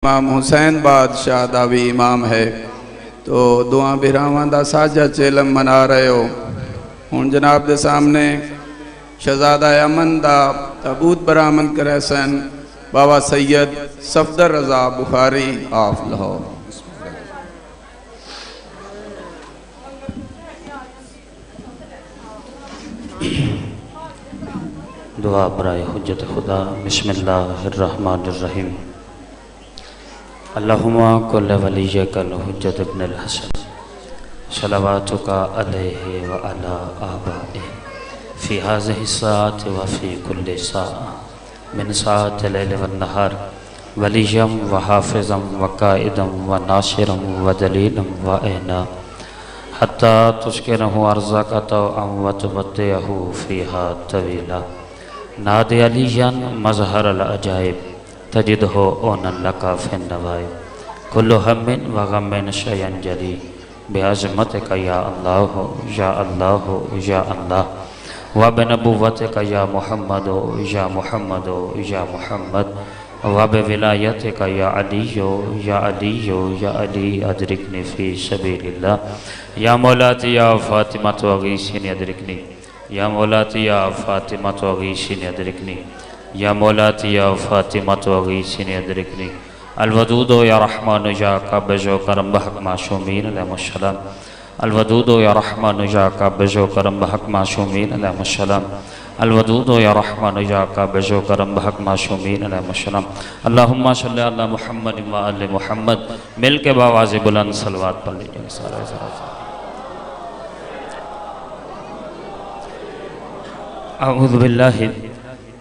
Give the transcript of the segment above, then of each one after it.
इमाम हुसैन बादशाह दा भी इमाम है। तो दुआ बिरावां दा साझा चेलम मना रहे हो। हुण जनाब दे सामने शहजादा अमन दा ताबूत बरामद करे सन बाबा सैयद सफदर रजा बुखारी ऑफ लाहौर। दुआ बराए हुज्जत खुदा। बिस्मिल्लाहिर्रहमानिर्रहीम। अल्लाहुम्मा कुल्ल वलिय्यकल हुज्जत इब्नुल हसन सलवातुका अलैहि व अला आबाए फ़ी हाज़िहि साअत व फ़ी कुल्लि साअ मिन साअति लैल व नहार वलिय्यम व हाफ़िज़म व काइदम व नासिरम व दलीलम व ऐना हत्ता तुस्किनहु अर्ज़का तौअम व तुमत्तिअहु फ़ीहा तवीला। नादे अलियन मज़हर अल अजाइब तजिदहो ओनन लका फ़िन नवाइब कुल्लु हम्मिन व गम्मिन शयन जली बिअज़मतिका या अल्लाह या अल्लाह या अल्लाह व बिनबुव्वतिका या मुहम्मद या मुहम्मद या मुहम्मद व बिविलायतिका या अली या अली अदरिकनी फ़ी सबीलिल्लाह या मौलाती या फ़ातिमा अगीसिनी अदरिकनी या मौलाती या फ़ातिमा अगीसिनी अदरिकनी या मौलाती या फ़ातिमा अगीसिनी अदरिकनी अलवदूद या रहमान या काबिज़ो करम बहक मासूमीन अलैहिस्सलाम अलवदूद या रहमान या काबिज़ो करम बहक मासूमीन अलैहिस्सलाम अलवदूद या रहमान या काबिज़ो करम बहक मासूमीन अलैहिस्सलाम। अल्लाहुम्मा सल्लि अला मुहम्मद व आले मुहम्मद। मिल के बावाज़ बुलंद सलवात पढ़ लीजिए सारे। अऊज़ु बिल्लाहि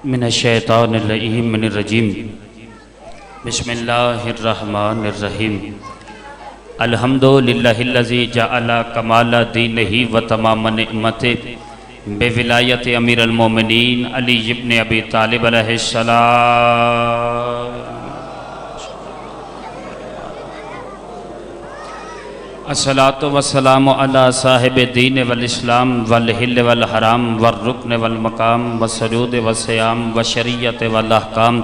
मिनश्शैतानिर रजीम। बिस्मिल्लाहिर्रहमानिर्रहीम। अल्हम्दुलिल्लाहिल्लज़ी जअला कमाला दीनिही व तमाम निअमतिही बेविलायत अमीरुल मोमिनीन अली इब्न अबी तालिब अलैहिस्सलाम। अस्सलातु वस्सलामु अला साहिब दीन वल इस्लाम वल हिल वल हराम वल रुकन वल मकाम व सजूद व सियाम व शरीयत वल अहकाम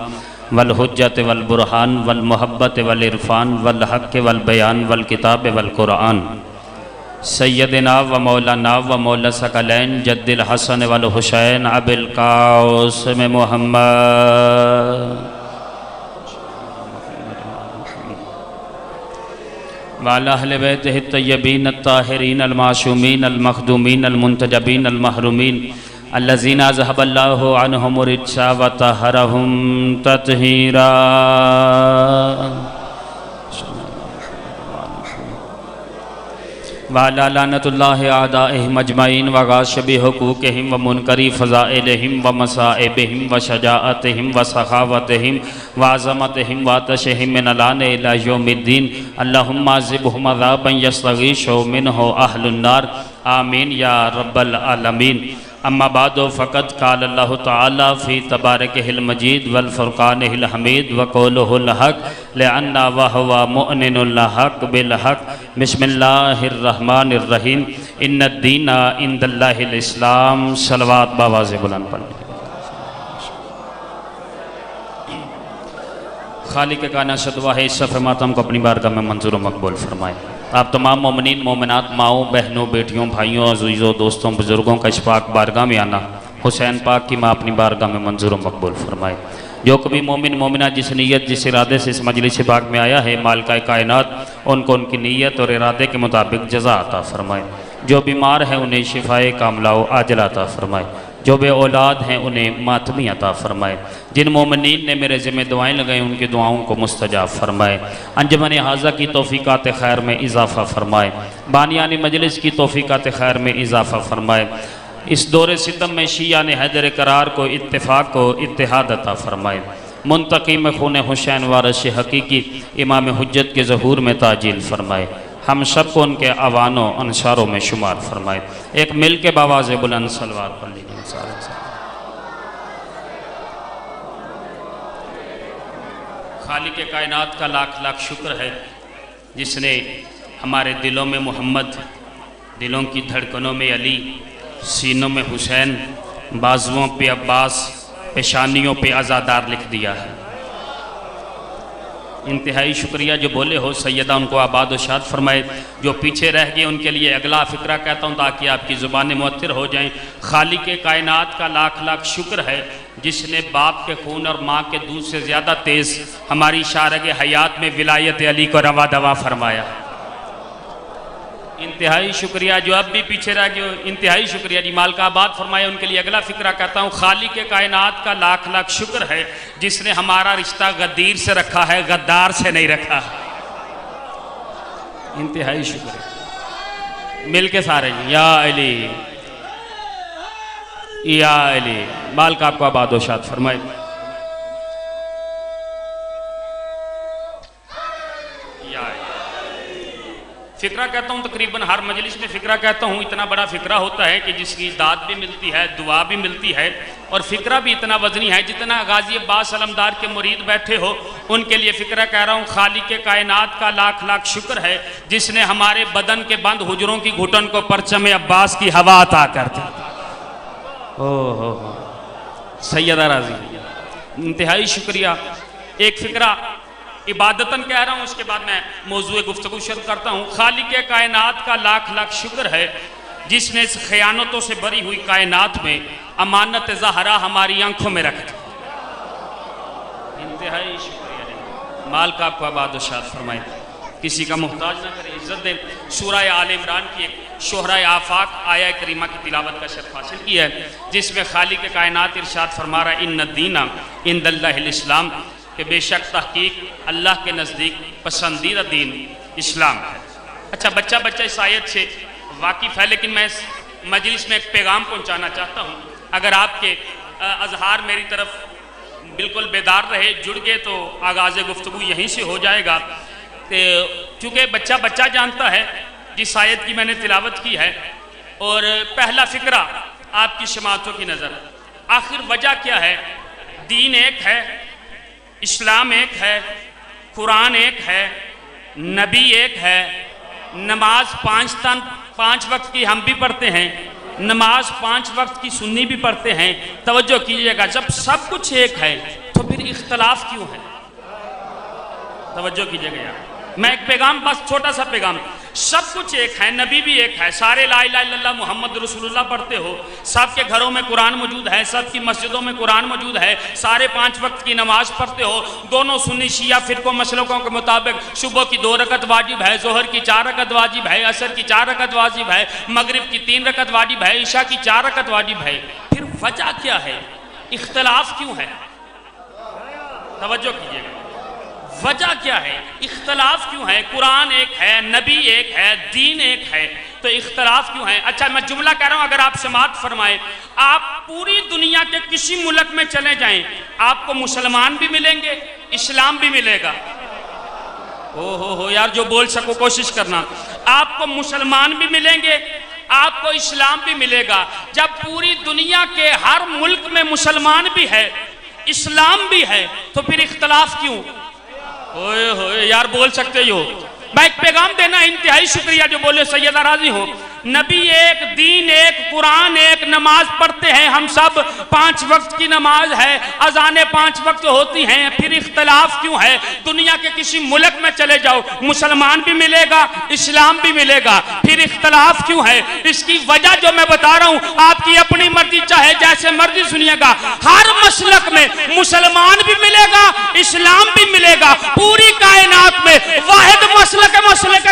वल हुज्जत वल बुरहान वल मोहब्बत वल इरफान वल हक़ वल बयान वल किताब वल कुरान सैयदना व मौलाना व मौला सकलैन जद्दिल हसन वल हुसैन अबिल कासिम मुहम्मद वाला अहले बैतिही तय्यबीन अत्ताहिरीन अलमासूमीन अलमखदूमीन अलमुंतजबीन अलमहरूमीन अल्लज़ीना ज़हबल्लाहु अन्हुम रिज्सा व तहरहुम तत्हीरा। वाला लानतुल्लाहि आदाइहिम अजमईन व गाशिबि हुकूकिहिम व मुनकरी फ़ज़ाइलिहिम व मसाइबिहिम व शजाअतिहिम व सखावतिहिम व अज़मतिहिम व अतशिहिम मिन अलान इला यौमिद्दीन। अल्लाहुम्मा ज़िबहुम अज़ाबन यस्तगीशु मिन्हु अहलुन नार। आमीन या रब्बल आलमीन। अम्मा बादो फ़क़द क़ाल अल्लाहु तआला फ़ी तबारकिहिल मजीद वल फ़ुरक़ानिहिल हमीद व क़ौलुहुल हक़ लिअन्ना व हुवा मुअनिनुल हक़ बिल हक़। बिस्मिल्लाहिर्रहमानिर्रहीम। इन्नद्दीना इंदल्लाहिल इस्लाम। सलवात बावाज़ बुलंद पढ़। खालिक़ काना सदवा है इस सफ़े मातम को अपनी बारगाह में मंजूर मकबूल फरमाए। आप तमाम मोमिनीन मोमिनात माओं बहनों बेटियों भाइयों अज़ीज़ों दोस्तों बुज़ुर्गों का इस पाक बारगाह में आना हुसैन पाक की माँ अपनी बारगाह में मंजूर मकबूल फरमाए। जो कभी मोमिन मोमिना जिस नीयत जिस इरादे से इस मजलिस पाक में आया है मालिका कायनात उनको उनकी नीयत और इरादे के मुताबिक जज़ा अता फरमाए। जो बीमार हैं उन्हें शिफाए कामलाओ आजिला अता फरमाए। जो बे औलाद हैं उन्हें मातमी अता फ़रमाए। जिन मोमिनीन ने मेरे ज़िम्मे दुआएँ लगाई उनकी दुआओं को मुस्तजाब फ़रमाए। अंजमन हाज़ा की तौफ़ीक़ात खैर में इजाफ़ा फ़रमाए। बानियानी मजलिस की तौफ़ीक़ात खैर में इजाफ़ा फ़रमाए। इस दौरे सितम में शिया ने हैदर करार को इत्तेफ़ाक़ को इत्तेहाद अता फ़रमाए। मुंतकी में खून हुसैन वारिस हकीकी इमाम हुज्जत के ज़हूर में ताजील फ़रमाए। हम सब को उनके अवानों अंसारों में शुमार फरमाए। एक मिल के बावाज़ बुलंद सलवात पढ़ लीजिए सारे। खालिक़ कायनात का लाख लाख शुक्र है जिसने हमारे दिलों में मोहम्मद, दिलों की धड़कनों में अली, सीनों में हुसैन, बाजुओं पे अब्बास, पेशानियों पे आज़ादार लिख दिया है। इंतहाई शुक्रिया जो बोले हो सैयदा, उनको आबाद व शाद फरमाए। जो पीछे रह गए उनके लिए अगला फ़िक्रा कहता हूँ ताकि आपकी ज़ुबानें मुअत्तर हो जाएं। खालिक कायनात का लाख लाख शुक्र है जिसने बाप के खून और माँ के दूध से ज़्यादा तेज़ हमारी शारग हयात में विलायत अली को रवा दवा फरमाया। इंतहाई शुक्रिया जो अब भी पीछे रह गए, इंतहाई शुक्रिया जी, माल का आबाद फरमाए। उनके लिए अगला फ़िक्रा कहता हूँ, खालिक कायनात का लाख लाख शुक्र है जिसने हमारा रिश्ता गद्दीर से रखा है, गद्दार से नहीं रखा। इंतहाई शुक्रिया मिल के सारे या अली या अली। माल का आपको आबाद व शाद फरमाए। फ़िक्रा कहता हूँ तकरीबन हर मजलिस में फ़िक्रा कहता हूँ। इतना बड़ा फ़िक्रा होता है कि जिसकी दाद भी मिलती है, दुआ भी मिलती है, और फ़िक्रा भी इतना वज़नी है जितना गाजी अब्बास अलमदार के मुरीद बैठे हो उनके लिए फ़िक्रा कह रहा हूँ। खालिक कायनात का लाख लाख शुक्र है जिसने हमारे बदन के बंद हुजरों की घुटन को परचम अब्बास की हवा अता कर दी। ओहो सैयदा राजी, इंतहाई शुक्रिया। एक फ़िक्रा इबादतन कह रहा हूँ, उसके बाद मैं मौजूए गुफ्तगू शुरू करता हूँ। खालिक कायनात का लाख लाख शुक्र है जिसने इस खयानतों से भरी हुई कायनात में अमानत ज़हरा हमारी आंखों में रख दी। इंतहाई शुक्रिया। माल का आपको आबाद शाद फरमाए, किसी का मोहताज ना करे, इज्जत दे। सूरह आल इमरान की एक शोहरा आफाक आया करीमा की तिलावत का शर्फ हासिल किया है जिसमें खालिक कायनात इरशाद फरमा रहा है, इन्न दीना इंदल्लाहिल इस्लाम, कि बेशक तहकीक अल्लाह के नज़दीक पसंदीदा दीन इस्लाम है। अच्छा, बच्चा बच्चा इस आयत से वाकिफ़ है, लेकिन मैं इस मजलिस में एक पैगाम पहुंचाना चाहता हूं। अगर आपके अजहार मेरी तरफ बिल्कुल बेदार रहे, जुड़ गए, तो आगाज़ गुफ्तगू यहीं से हो जाएगा। चूँकि बच्चा बच्चा जानता है जिस आयत की मैंने तिलावत की है, और पहला फ़िक्रा आपकी शमातों की नज़र, आखिर वजह क्या है? दीन एक है, इस्लाम एक है, कुरान एक है, नबी एक है, नमाज पाँच वक्त की हम भी पढ़ते हैं, नमाज 5 वक्त की सुन्नी भी पढ़ते हैं। तवज्जो कीजिएगा, जब सब कुछ एक है तो फिर इख्तलाफ क्यों है? तवज्जो कीजिएगा यार, मैं एक पैगाम, बस छोटा सा पैगाम। सब कुछ एक है, नबी भी एक है, सारे ला इलाहा इल्लल्लाह मुहम्मद रसूलुल्लाह पढ़ते हो, सबके घरों में कुरान मौजूद है, सबकी मस्जिदों में कुरान मौजूद है, सारे 5 वक्त की नमाज पढ़ते हो। दोनों सुन्नी शिया फ़िरक़ों मसलकों के मुताबिक सुबह की 2 रकत वाजिब है, जोहर की 4 रकत वाजिब है, असर की 4 रकत वाजिब है, मगरिब की 3 रकत वाजिब है, ईशा की 4 रकत वाजिब है। फिर वजह क्या है? इख्तलाफ क्यों है? तवज्जो कीजिएगा, वजह क्या है? इख्तलाफ क्यों है? कुरान एक है, नबी एक है, दीन एक है, तो इख्तलाफ क्यों है? अच्छा, मैं जुमला कह रहा हूं, अगर आप समात फरमाए, आप पूरी दुनिया के किसी मुल्क में चले जाएं, आपको मुसलमान भी मिलेंगे, इस्लाम भी मिलेगा। हो यार, जो बोल सको कोशिश करना। आपको मुसलमान भी मिलेंगे, आपको इस्लाम भी मिलेगा। जब पूरी दुनिया के हर मुल्क में मुसलमान भी है, इस्लाम भी है, तो फिर इख्तलाफ क्यों? ओए यार, बोल सकते हो। मैं एक पैगाम देना, इंतहाई शुक्रिया जो बोले सैयदा राजी हो। नबी एक, दीन एक, कुरान एक, नमाज पढ़ते हैं हम सब, 5 वक्त की नमाज है, अजाने 5 वक्त होती हैं, फिर इख्तलाफ क्यों है? दुनिया के किसी मुल्क में चले जाओ, मुसलमान भी मिलेगा, इस्लाम भी मिलेगा, फिर इख्तलाफ क्यों है? इसकी वजह जो मैं बता रहा हूं, आपकी अपनी मर्जी, चाहे जैसे मर्जी सुनिएगा। हर मसलक में मुसलमान भी मिलेगा, इस्लाम भी मिलेगा। पूरी कायनात में वाहिद मसलक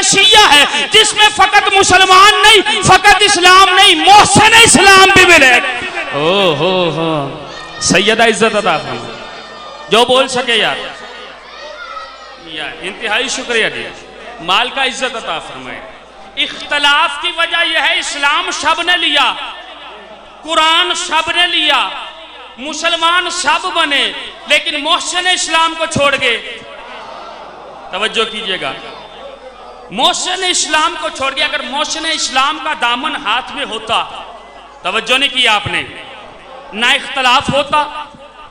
शिया है जिसमें फकत मुसलमान नहीं, फकत इस्लाम नहीं, मोहसिन इस्लाम भी मिलेगा। हो सैयदा इज्जत अता फरमाए, जो बोल सके यार, इंतहाई शुक्रिया जी। माल का इज्जत अता फरमाए। इख्तलाफ की वजह यह है, इस्लाम सब ने लिया, कुरान सब ने लिया, मुसलमान सब बने, लेकिन मोहसिन इस्लाम को छोड़ गए। तवज्जो कीजिएगा, मोहसिन इस्लाम को छोड़ गया। अगर मोहसिन इस्लाम का दामन हाथ में होता, तवज्जो नहीं किया आपने, ना इख्तलाफ होता,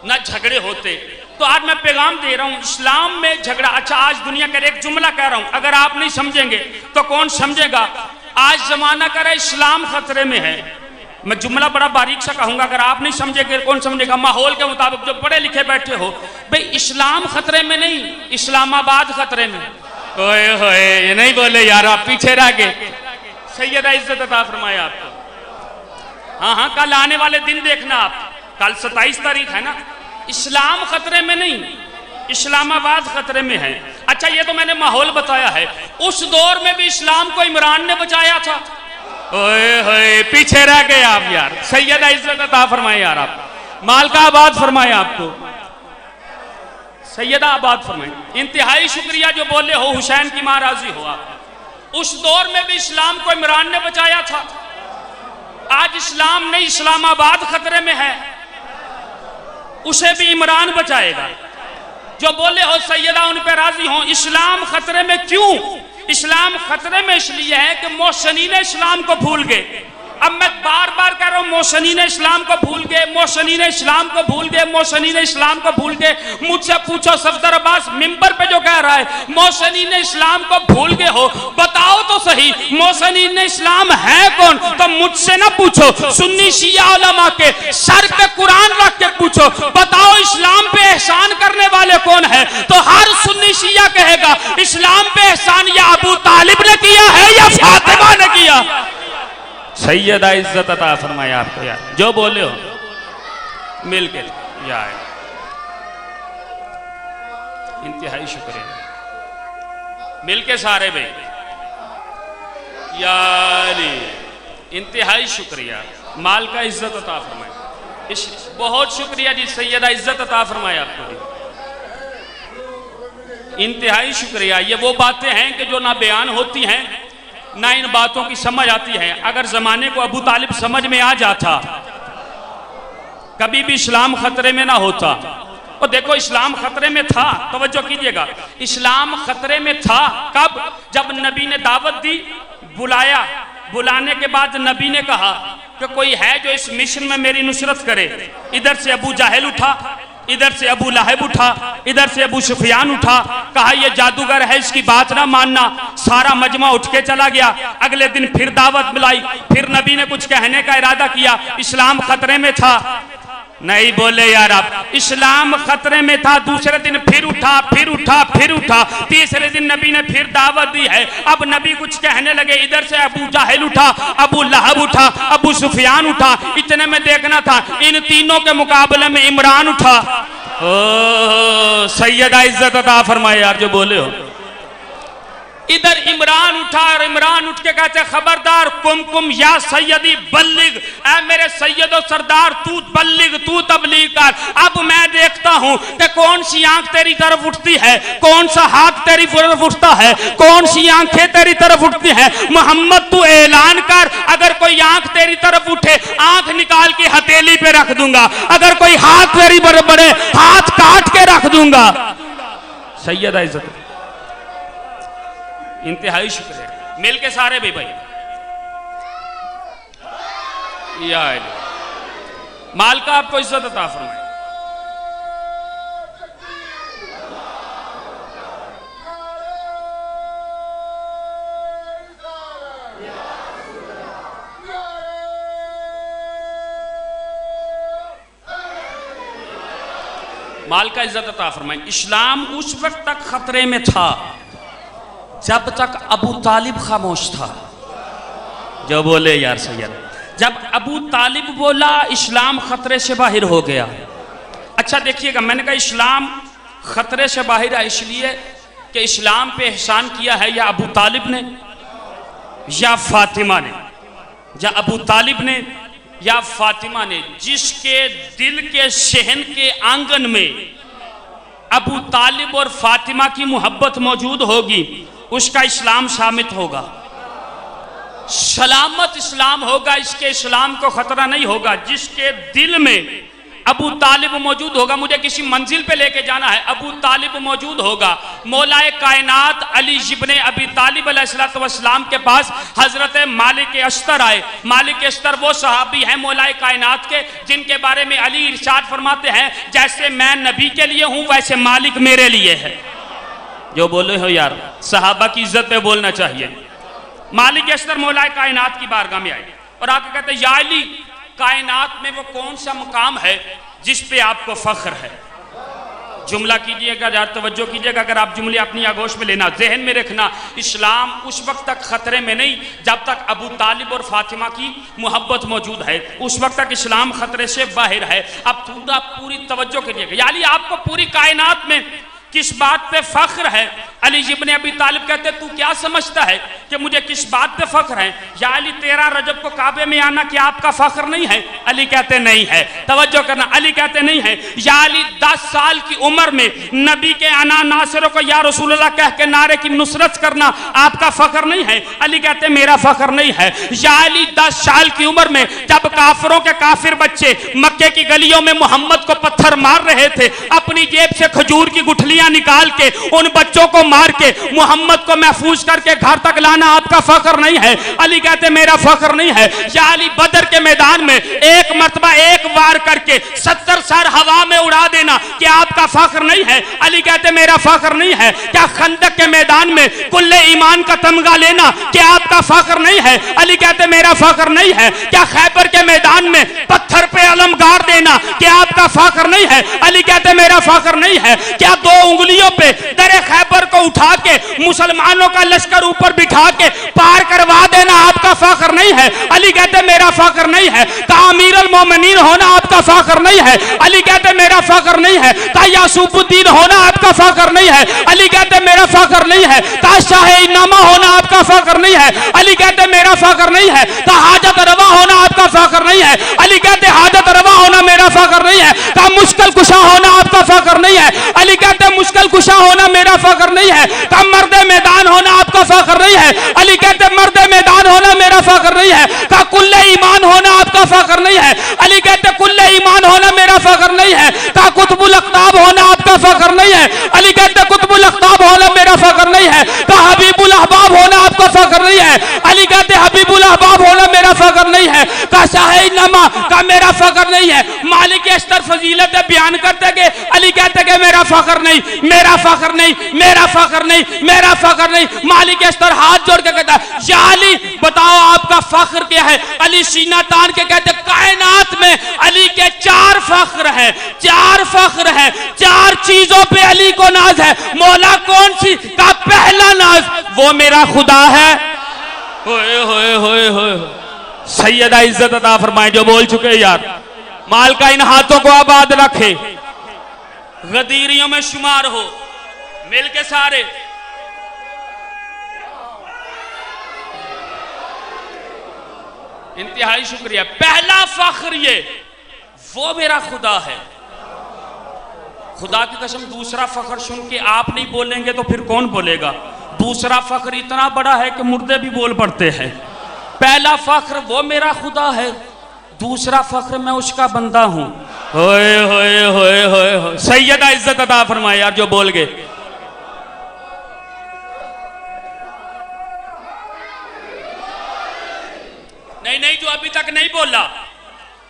ना झगड़े होते। तो आज मैं पैगाम दे रहा हूं, इस्लाम में झगड़ा। अच्छा, आज दुनिया का एक जुमला कह रहा हूं, अगर आप नहीं समझेंगे तो कौन समझेगा? आज जमाना कह रहा है इस्लाम खतरे में है, मैं जुमला बड़ा बारीक सा कहूंगा, अगर आप नहीं समझेंगे कौन समझेगा। माहौल के मुताबिक जो पढ़े लिखे बैठे हो, भाई इस्लाम खतरे में नहीं, इस्लामाबाद खतरे में। ओए होए ये नहीं बोले यार, आप पीछे रह गए। सैयदा इज्जत अता फरमाए आपको। हाँ हाँ, कल आने वाले दिन देखना आप, कल 27 तारीख है ना। इस्लाम खतरे में नहीं, इस्लामाबाद खतरे में है। अच्छा ये तो मैंने माहौल बताया है, उस दौर में भी इस्लाम को इमरान ने बचाया था। ओए होए पीछे रह गए आप यार। सैयदा इज्जत अता फरमाए यार, आप मालका आबाद फरमाए आपको, सैयदा आबाद फरमाए। इंतहाई शुक्रिया जो बोले हो, हुसैन की मां राजी हो आप। उस दौर में भी इस्लाम को इमरान ने बचाया था। आज इस्लाम नहीं, इस्लामाबाद खतरे में है, उसे भी इमरान बचाएगा। जो बोले हो सैयदा उन पे राजी हो। इस्लाम खतरे में क्यों? इस्लाम खतरे में इसलिए है कि मोहसिनीन इस्लाम को भूल गए। अब मैं बार बार कह रहा हूं, मोहसिनीन इस्लाम को भूल गए, मोहसिनीन इस्लाम को भूल गए, मोहसिनीन इस्लाम को भूल गए। मुझसे पूछो सफदर अब्बास मिंबर पे जो कह रहा है मोहसिनीन इस्लाम को भूल गए हो, बताओ तो सही मोहसिनीन इस्लाम है कौन? तो मुझसे ना पूछो, सुन्नी शिया उलमा के सर पे कुरान रख के पूछो, बताओ इस्लाम पे एहसान करने वाले कौन है? तो हर सुन्नी शिया कहेगा इस्लाम पे एहसान या अबू तालिब ने किया है या फातिमा ने किया। सैयदा इज्जत अता फरमाए आपको यार, जो बोले हो मिल के यार, इंतहाई शुक्रिया मिल के सारे भाई यार, इंतहाई शुक्रिया। माल का इज्जत अता फरमाए, बहुत शुक्रिया जी। सैयदा इज्जत अता फरमाए आपको भी, इंतहाई शुक्रिया। ये वो बातें हैं कि जो ना बयान होती हैं ना इन बातों की समझ आती है। अगर जमाने को अबू तालिब समझ में आ जाता, कभी भी इस्लाम खतरे में ना होता। और देखो इस्लाम खतरे में था, तवज्जो कीजिएगा, इस्लाम खतरे में था कब? जब नबी ने दावत दी, बुलाया, बुलाने के बाद नबी ने कहा कि कोई है जो इस मिशन में मेरी नुसरत करे। इधर से अबू जाहिल उठा, इधर से अबू लहब उठा, इधर से अबू सुफियान उठा, कहा ये जादूगर है, इसकी बात ना मानना। सारा मजमा उठ के चला गया। अगले दिन फिर दावत मिलाई, फिर नबी ने कुछ कहने का इरादा किया, इस्लाम खतरे में था। नहीं बोले यार आप, इस्लाम खतरे में था। दूसरे दिन फिर उठा, फिर उठा, फिर उठा। तीसरे दिन नबी ने फिर दावत दी है। अब नबी कुछ कहने लगे, इधर से अबू जाहिल उठा, अबू लहब उठा, अबू सुफियान उठा। इतने में देखना था इन तीनों के मुकाबले में इमरान उठा। ओ सैयदा इज्जत अता फरमाए यार, जो बोले हो। इधर इमरान उठा और इमरान उठ के कहते खबरदार, कुम कुम या सैयदी बल्लिग, ऐ मेरे सैयदो सरदार तू बल्लिग, तू तबलीग कर। अब मैं देखता हूं कि कौन सी आंख तेरी तरफ उठती है, कौन सा हाथ तेरी तरफ उठता है, कौन सी आंखें तेरी तरफ उठती हैं। मोहम्मद तू ऐलान कर, अगर कोई आंख तेरी तरफ उठे आंख निकाल के हथेली पे रख दूंगा, अगर कोई हाथ तेरी बड़े हाथ काट के रख दूंगा। सैयदा इज्जत, इंतहाई शुक्रिया मिल के सारे भी भाई यार। माल का आपको इज्जत अता फरमाए। माल का इज्जत अता फरमाए। इस्लाम उस वक्त तक खतरे में था जब तक अबू तालिब खामोश था। जो बोले यार सैयद, जब अबू तालिब बोला इस्लाम खतरे से बाहर हो गया। अच्छा देखिएगा, मैंने कहा इस्लाम खतरे से बाहर है इसलिए कि इस्लाम पे एहसान किया है या अबू तालिब ने या फातिमा ने, या अबू तालिब ने या फातिमा ने। जिसके दिल के शहन के आंगन में अबू तालिब और फातिमा की मोहब्बत मौजूद होगी, उसका इस्लाम शामित होगा, सलामत इस्लाम होगा, इसके इस्लाम को खतरा नहीं होगा। जिसके दिल में अबू तालिब मौजूद होगा, मुझे किसी मंजिल पे लेके जाना है, अबू तालिब मौजूद होगा। मौलाए कायनात अली इब्ने अबी तालिब अलैहिस्सलाम के पास हजरत मालिक अश्तर आए। मालिक अश्तर वो सहाबी हैं मौलाए कायनात के जिनके बारे में अली इरशाद फरमाते हैं, जैसे मैं नबी के लिए हूं वैसे मालिक मेरे लिए है। जो बोले हो यार, सहाबा की इज्जत पे बोलना चाहिए। मालिक अश्तर मौलाए कायनात की बारगाह में आए और आके कहते या अली कायनात में वो कौन सा मुकाम है जिस पे आपको फख्र है? जुमला कीजिएगा, जरा तवज्जो कीजिएगा। अगर आप जुमले अपनी आगोश में लेना, जहन में रखना, इस्लाम उस वक्त तक खतरे में नहीं जब तक अबू तालिब और फातिमा की मोहब्बत मौजूद है, उस वक्त तक इस्लाम खतरे से बाहर है। अब थोड़ा पूरी तवज्जो कीजिएगा, यानी आपको पूरी कायनात में किस बात पे फख्र है? अली इब्ने अबी तालिब कहते तू क्या समझता है कि मुझे किस बात पे फख्र है? या अली 13 रजब को काबे में आना क्या आपका फख्र नहीं है? अली कहते नहीं है। तवज्जो करना, अली कहते नहीं है। या अली 10 साल की उम्र में नबी के अना नासिरों को या रसूलुल्लाह कह के नारे की नुसरत करना आपका फख्र नहीं है? अली कहते मेरा फख्र नहीं है। या अली 10 साल की उम्र में जब काफिरों के काफिर बच्चे मक्के की गलियों में मोहम्मद को पत्थर मार रहे थे, अपनी जेब से खजूर की गुठलियां निकाल के उन बच्चों को मार के मोहम्मद को महफूज करके घर तक लाना आपका फख्र नहीं है? अली कहते मेरा फख्र नहीं है। या अली बदर के मैदान में एक मर्तबा एक वार करके 70 सर हवा में उड़ा देना क्या आपका फख्र नहीं है? अली कहते मेरा फख्र नहीं है। क्या खंदक के मैदान में कुल्ले ईमान का तमगा लेना क्या आपका फख्र नहीं है? अली कहते मेरा फख्र नहीं है। क्या खैबर के मैदान में पत्थर पे अलम गाड़ देना क्या आपका फख्र नहीं है? अली कहते मेरा फख्र नहीं है। क्या 2 उंगलियों पे दरे खैबर को उठा के मुसलमानों का लश्कर ऊपर बिठा के पार करवा देना आपका फख्र नहीं है? अली कहते मेरा फख्र नहीं है। का अमीरुल मोमिनीन होना आपका फख्र नहीं है? अली कहते मेरा फख्र नहीं है। का यासूबुद्दीन होना आपका फख्र नहीं है? अली कहते मेरा फख्र नहीं है। का शाह-ए-इनामा होना आपका फख्र नहीं है? अली कहते मेरा फख्र नहीं है। का हाजत रवा होना आपका फख्र नहीं है? अली कहते हाजत रवा होना मेरा फख्र नहीं है। का मुश्किल कुशा होना आपका फख्र नहीं है? अली कहते मुश्किल कुशा होना मेरा फख्र नहीं है। का मर्द मैदान होना आपका फख्र नहीं है? अली कहते मर्द मैदान होना मेरा फख्र नहीं है। का कुल्ले ईमान होना आपका फख्र नहीं है? अली कहते कुल्ले ईमान होना मेरा फख्र नहीं है। का कुतुबुल अख्ताब होना आपका फख्र नहीं है? अली कहते कुतुबुल अख्ताब होना मेरा फख्र नहीं है। का हबीबुल अहबाब होना आपका फख्र नहीं है? अली कहते हबीबुल अहबाब होना मेरा फख्र नहीं है। का शाह-ए-इनामा का मेरा फख्र नहीं है। मालिक अस्तर फजीलत बयान करते के अली कहते कि मेरा फख्र नहीं, मेरा फख्र नहीं, मेरा फख्र नहीं, मेरा फख्र नहीं। मालिक अस्तर हाथ जोड़ के कहता या अली बताओ आपका फख्र क्या है? अली सीना तान के कहते कायनात में अली के 4 फख्र है, 4 फख्र है, 4 चीजों पे अली को नाज है। मौला कौन सी? का पहला नाज वो मेरा खुदा है। होए होए होए होए, सैयदा इज्जत अता फरमाए जो बोल चुके यार। माल का इन हाथों को आबाद रखे, गदीरियों में शुमार हो, मिल के सारे। इंतहाई शुक्रिया। पहला फख्र ये वो मेरा खुदा है। खुदा की कसम दूसरा फख्र सुन के आप नहीं बोलेंगे तो फिर कौन बोलेगा? दूसरा फख्र इतना बड़ा है कि मुर्दे भी बोल पड़ते हैं। पहला फख्र वो मेरा खुदा है, दूसरा फख्र मैं उसका बंदा हूं। होए होए होए होए होए, सैयदा इज्जत अता फरमाए यार जो बोल गए। नहीं नहीं, जो अभी तक नहीं बोला,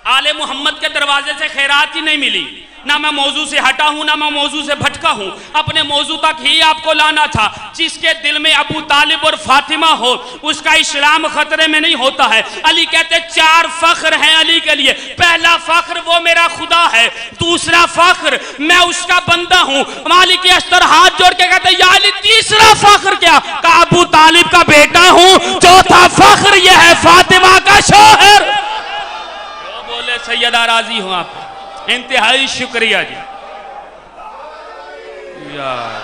आले मोहम्मद के दरवाजे से खैरात ही नहीं मिली। ना मैं मौजू से हटा हूं, ना मैं मौजू से भटका हूं, अपने मौजू तक ही आपको लाना था। जिसके दिल में अबू तालिब और फातिमा हो उसका इस्लाम खतरे में नहीं होता है। अली कहते 4 फख्र हैं अली के लिए। पहला फख्र वो मेरा खुदा है, दूसरा फख्र मैं उसका बंदा हूं। मालिक अस्तर हाथ जोड़ के कहते या अली तीसरा फख्र क्या? का अबू तालिब का बेटा हूं। चौथा फख्र यह है फातिमा का शौहर। जो बोले सैयदा राजी हूं आप। इंतहाई शुक्रिया जी यार,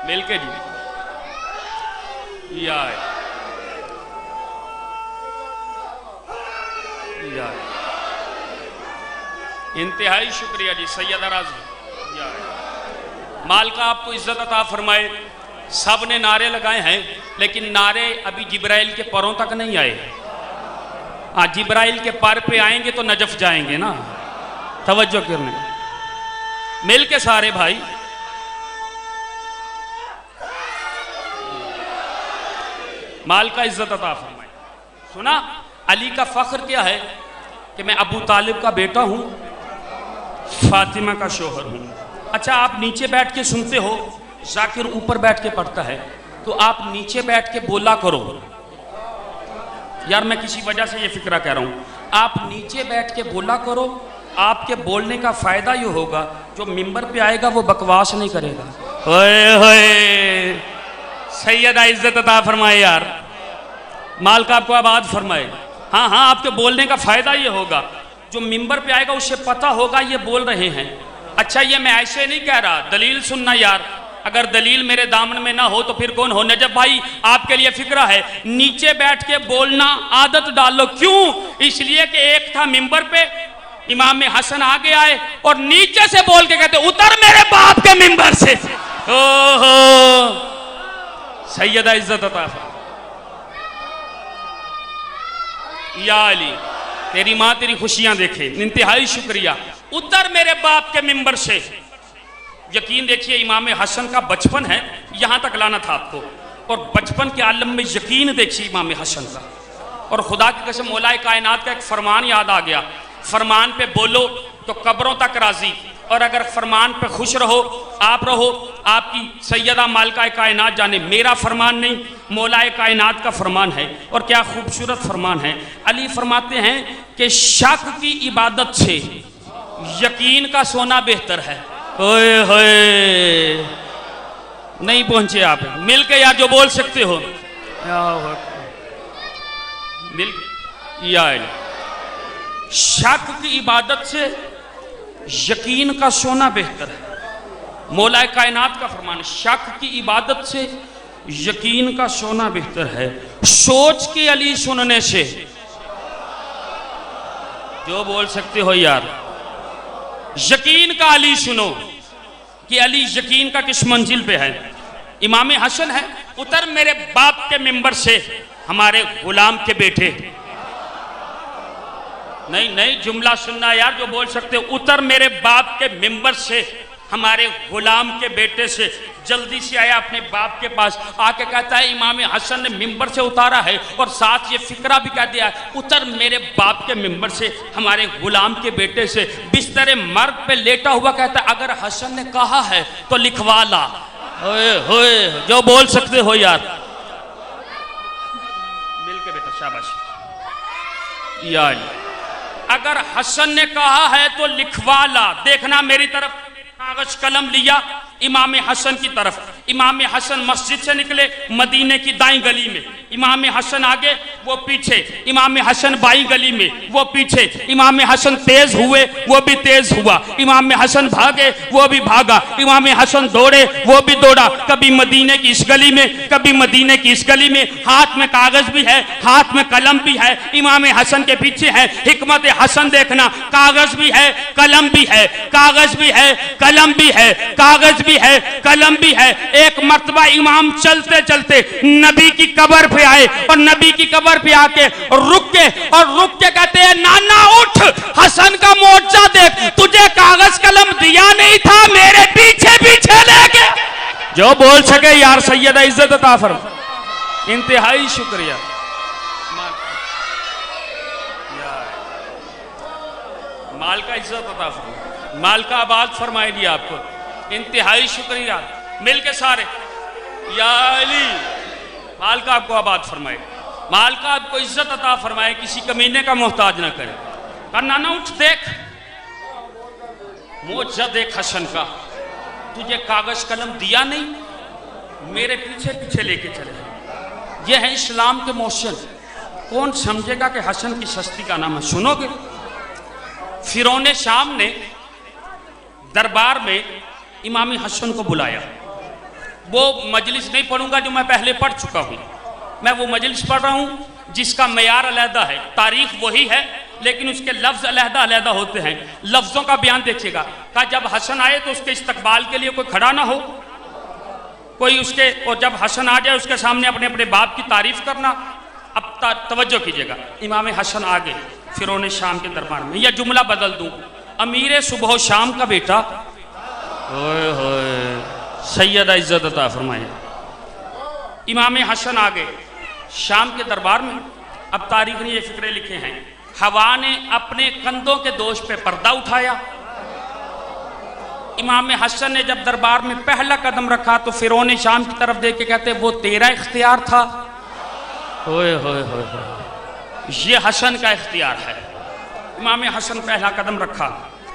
मिलके जी यार, यार इंतहाई शुक्रिया जी सैयदा राजी यार। माल का आपको इज्जत अता फरमाए। सब ने नारे लगाए हैं लेकिन नारे अभी जिब्राइल के परों तक नहीं आए। आज जिब्राइल के पर पे आएंगे तो नजफ जाएंगे ना। तवज्जो करने, मिल के सारे भाई। माल का इज्जत अता फरमाए। सुना अली का फख्र क्या है? कि मैं अबू तालिब का बेटा हूं, फातिमा का शौहर हूं। अच्छा आप नीचे बैठ के सुनते हो, जाकिर ऊपर बैठ के पढ़ता है, तो आप नीचे बैठ के बोला करो यार मैं किसी वजह से ये फिक्रा कह रहा हूँ, आप नीचे बैठ के बोला करो, आपके बोलने का फ़ायदा ये होगा जो मिंबर पे आएगा वो बकवास नहीं करेगा। ओए होए, सैयदा इज्जत अता फरमाए यार, माल का आपको आबाद फरमाए। हाँ हाँ, आपके बोलने का फ़ायदा ये होगा जो मिंबर पे आएगा उसे पता होगा ये बोल रहे हैं। अच्छा, ये मैं ऐसे नहीं कह रहा, दलील सुनना यार, अगर दलील मेरे दामन में ना हो तो फिर कौन हो। नजब भाई आपके लिए फिक्रा है, नीचे बैठ के बोलना आदत डालो। क्यों? इसलिए कि एक था मिंबर पे, इमाम हसन आगे आए और नीचे से बोल के कहते उतर मेरे बाप के मिंबर से। ओहो, सैयदा इज्जत अता या अली, तेरी माँ तेरी खुशियां देखे, इंतहाई शुक्रिया, उतर मेरे बाप के मिंबर से। यकीन देखिए, इमाम हसन का बचपन है, यहां तक लाना था आपको, और बचपन के आलम में यकीन देखिए इमाम हसन का। और खुदा की कसम, मौलाए कायनात का एक फरमान याद आ गया, फरमान पे बोलो तो कब्रों तक राजी, और अगर फरमान पे खुश रहो, आप रहो, आपकी सैयदा मालिका कायनात जाने। मेरा फरमान नहीं, मौलाए कायनात का फरमान है, और क्या खूबसूरत फरमान है। अली फरमाते हैं कि शक की इबादत से यकीन का सोना बेहतर है। ओए होए, नहीं पहुंचे आप, मिल के यार जो बोल सकते हो मिल यार। शक की इबादत से यकीन का सोना बेहतर है, मौला कायनात का फरमान। शक की इबादत से यकीन का सोना बेहतर है, सोच के अली सुनने से। जो बोल सकते हो यार, यकीन का अली सुनो कि अली यकीन का किस मंजिल पे है। इमाम हसन है, उतर मेरे बाप के मिंबर से हमारे गुलाम के बेटे। नहीं नहीं, जुमला सुनना यार, जो बोल सकते हो, उतर मेरे बाप के मिंबर से हमारे गुलाम के बेटे से। जल्दी से आया अपने बाप के पास, आके कहता है इमाम हसन ने मिंबर से उतारा है, और साथ ये फिक्रा भी कह दिया, उतर मेरे बाप के मिंबर से हमारे गुलाम के बेटे से। बिस्तर मर्द पे लेटा हुआ कहता है अगर हसन ने कहा है तो लिखवा ला। ओए होए, जो बोल सकते हो यार, मिल के बेटा, शाबाश यार। अगर हसन ने कहा है तो लिखवा ला। देखना मेरी तरफ, कागज कलम लिया इमाम हसन की तरफ। इमाम हसन मस्जिद से निकले मदीने की दाईं गली में, इमाम हसन आगे वो पीछे, इमाम हसन बाईं गली में वो पीछे। इमाम हसन तेज हुए वो भी तेज हुआ, इमाम हसन भागे वो भी भागा, इमाम हसन दौड़े वो भी दौड़ा। कभी मदीने की इस गली में, कभी मदीने की इस गली में। हाथ में कागज भी है, हाथ में कलम भी है, इमाम हसन के पीछे है। हिकमत हसन देखना, कागज भी है, कलम भी है, कागज भी है, कलम भी है, कागज भी है, कलम भी है। एक मर्तबा इमाम चलते चलते नबी की कब्र पे आए, और नबी की कब्र पे आके रुक के कहते हैं नाना उठ, हसन का मोर्चा देख, तुझे कागज कलम दिया नहीं था, मेरे पीछे पीछे लेके। जो बोल सके यार, सैयदा इज्जत अता फरमा, इंतहाई शुक्रिया। माल का इज्जत अता फरमा, माल का आबाद फरमाए दिया आपको, इंतहाई शुक्रिया। मिल के सारे या अली, माल का आपको आबाद फरमाए, माल का आपको इज्जत अता फरमाए, किसी कमीने का मोहताज ना करे। करना ना उठ, देख मोजा देख हसन का, तुझे कागज कलम दिया नहीं, मेरे पीछे पीछे लेके चले। ये है इस्लाम के मोशन। कौन समझेगा कि हसन की सस्ती का नाम है? सुनोगे, फिरौने शाम ने दरबार में इमाम हसन को बुलाया। वो मजलिस नहीं पढ़ूंगा जो मैं पहले पढ़ चुका हूँ, मैं वो मजलिस पढ़ रहा हूँ जिसका मयार अलहदा है, तारीख वही है, लेकिन उसके लफ्ज़ अलहदा अलहदा होते हैं। लफ्ज़ों का बयान देखिएगा। कहा जब हसन आए तो उसके इस्तकबाल के लिए कोई खड़ा ना हो, कोई उसके, और जब हसन आ जाए उसके सामने अपने अपने बाप की तारीफ करना। अब तवज्जो कीजिएगा, इमाम हसन आ गए फिरौने शाम के दरबार में। यह जुमला बदल दूँ, अमीर सुबह शाम का बेटा, ओए होए, सैयदा इज्जत अता फरमाए। इमाम हसन आ गए शाम के दरबार में। अब तारीख ने ये फिक्रे लिखे हैं, हवा ने अपने कंधों के दोष पे पर्दा उठाया। इमाम हसन ने जब दरबार में पहला कदम रखा तो फिरौने शाम की तरफ देख के कहते वो तेरा इख्तियार था। ओए होए होए, ये हसन का इख्तियार है। इमाम हसन पहला कदम रखा।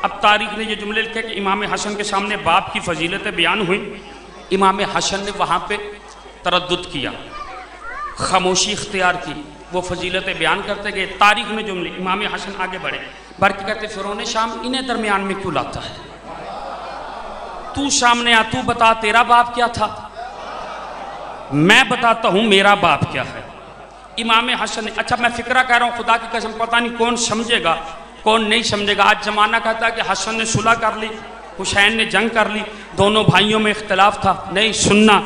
अब तारीख ने ये जुमले लिखे कि इमाम हसन के सामने बाप की फजीलतें बयान हुई। इमाम हसन ने वहाँ पे तरद्दुद किया, खामोशी इख्तियार की, वो फजीलतें बयान करते गए। तारीख में जुमले, इमाम हसन आगे बढ़ के कहते फिरौन शाम इन्हें दरमियान में क्यों लाता है? तू सामने आ, तू बता तेरा बाप क्या था, मैं बताता हूँ मेरा बाप क्या है। इमाम हसन ने, अच्छा मैं फिक्रा कह रहा हूँ, खुदा की कसम पता नहीं कौन समझेगा कौन नहीं समझेगा। आज जमाना कहता है कि हसन ने सुलह कर ली, हुसैन ने जंग कर ली, दोनों भाइयों में इख्तलाफ था। नहीं सुनना,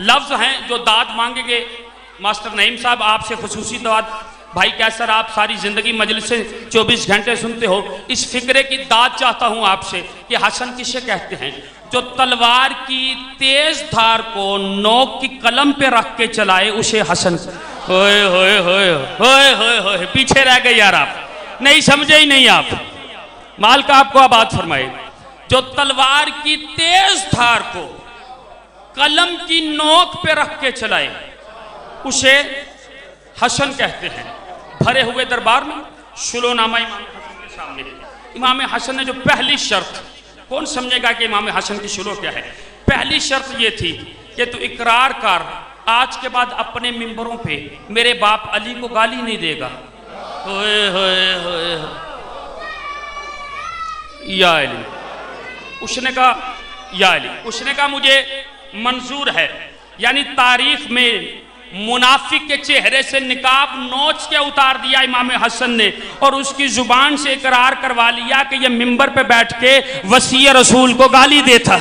लफ्ज़ हैं जो दाद मांगेंगे। मास्टर नईम साहब आपसे खुसूसी दाद, भाई कैसर आप सारी ज़िंदगी मजलिस से 24 घंटे सुनते हो, इस फिक्रे की दाद चाहता हूँ आपसे कि हसन किसे कहते हैं? जो तलवार की तेज धार को नोक की कलम पे रख के चलाए उसे हसन। होए होए होए होए होए होए, पीछे रह गए यार, आप नहीं समझे ही नहीं आप। माल का आपको आबाद फरमाए। जो तलवार की तेज धार को कलम की नोक पे रख के चलाए उसे हसन कहते हैं। भरे हुए दरबार में शुलोनामा इमाम हसन के सामने, इमाम हसन ने जो पहली शर्त, कौन समझेगा कि इमाम हसन की शुलो क्या है? पहली शर्त ये थी कि तू इकरार कर, आज के बाद अपने मिंबरों पे मेरे बाप अली को गाली नहीं देगा। होए होए होए या अली। उसने कहा या अली, उसने कहा मुझे मंजूर है। यानी तारीख में मुनाफिक के चेहरे से निकाब नोच के उतार दिया इमाम हसन ने, और उसकी जुबान से इकरार करवा लिया कि ये मिंबर पे बैठ के वसी रसूल को गाली देता।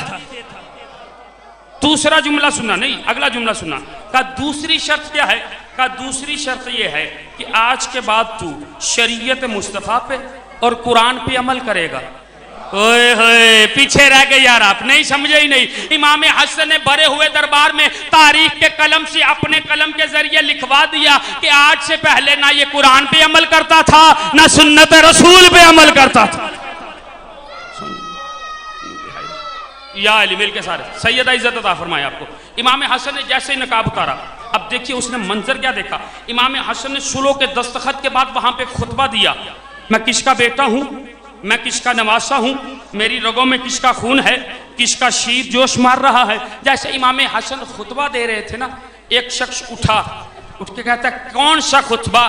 दूसरा जुमला सुना, नहीं अगला जुमला सुना। का दूसरी शर्त क्या है? का दूसरी शर्त ये है कि आज के बाद तू शरीयत मुस्तफ़ा पे और कुरान पे अमल करेगा। ओए होए, पीछे रह गए यार, आप नहीं समझे ही नहीं। इमाम हसन ने भरे हुए दरबार में तारीख के कलम से अपने कलम के जरिए लिखवा दिया कि आज से पहले ना ये कुरान पे अमल करता था, ना सुन्नत रसूल पे अमल करता था। या अली मिल के सारे सैयदा इज्जत अता फरमाए आपको। इमाम हसन ने जैसे ही नकाब उतारा, अब देखिए उसने मंजर क्या देखा। इमाम हसन ने सुलो के दस्तखत के बाद वहां पे खुतबा दिया, मैं किसका बेटा हूं, मैं किसका नवासा हूं, मेरी रगों में किसका खून है, किसका शीर जोश मार रहा है। जैसे इमाम हसन खुतबा दे रहे थे ना, एक शख्स उठ के कहता है कौन सा खुतबा,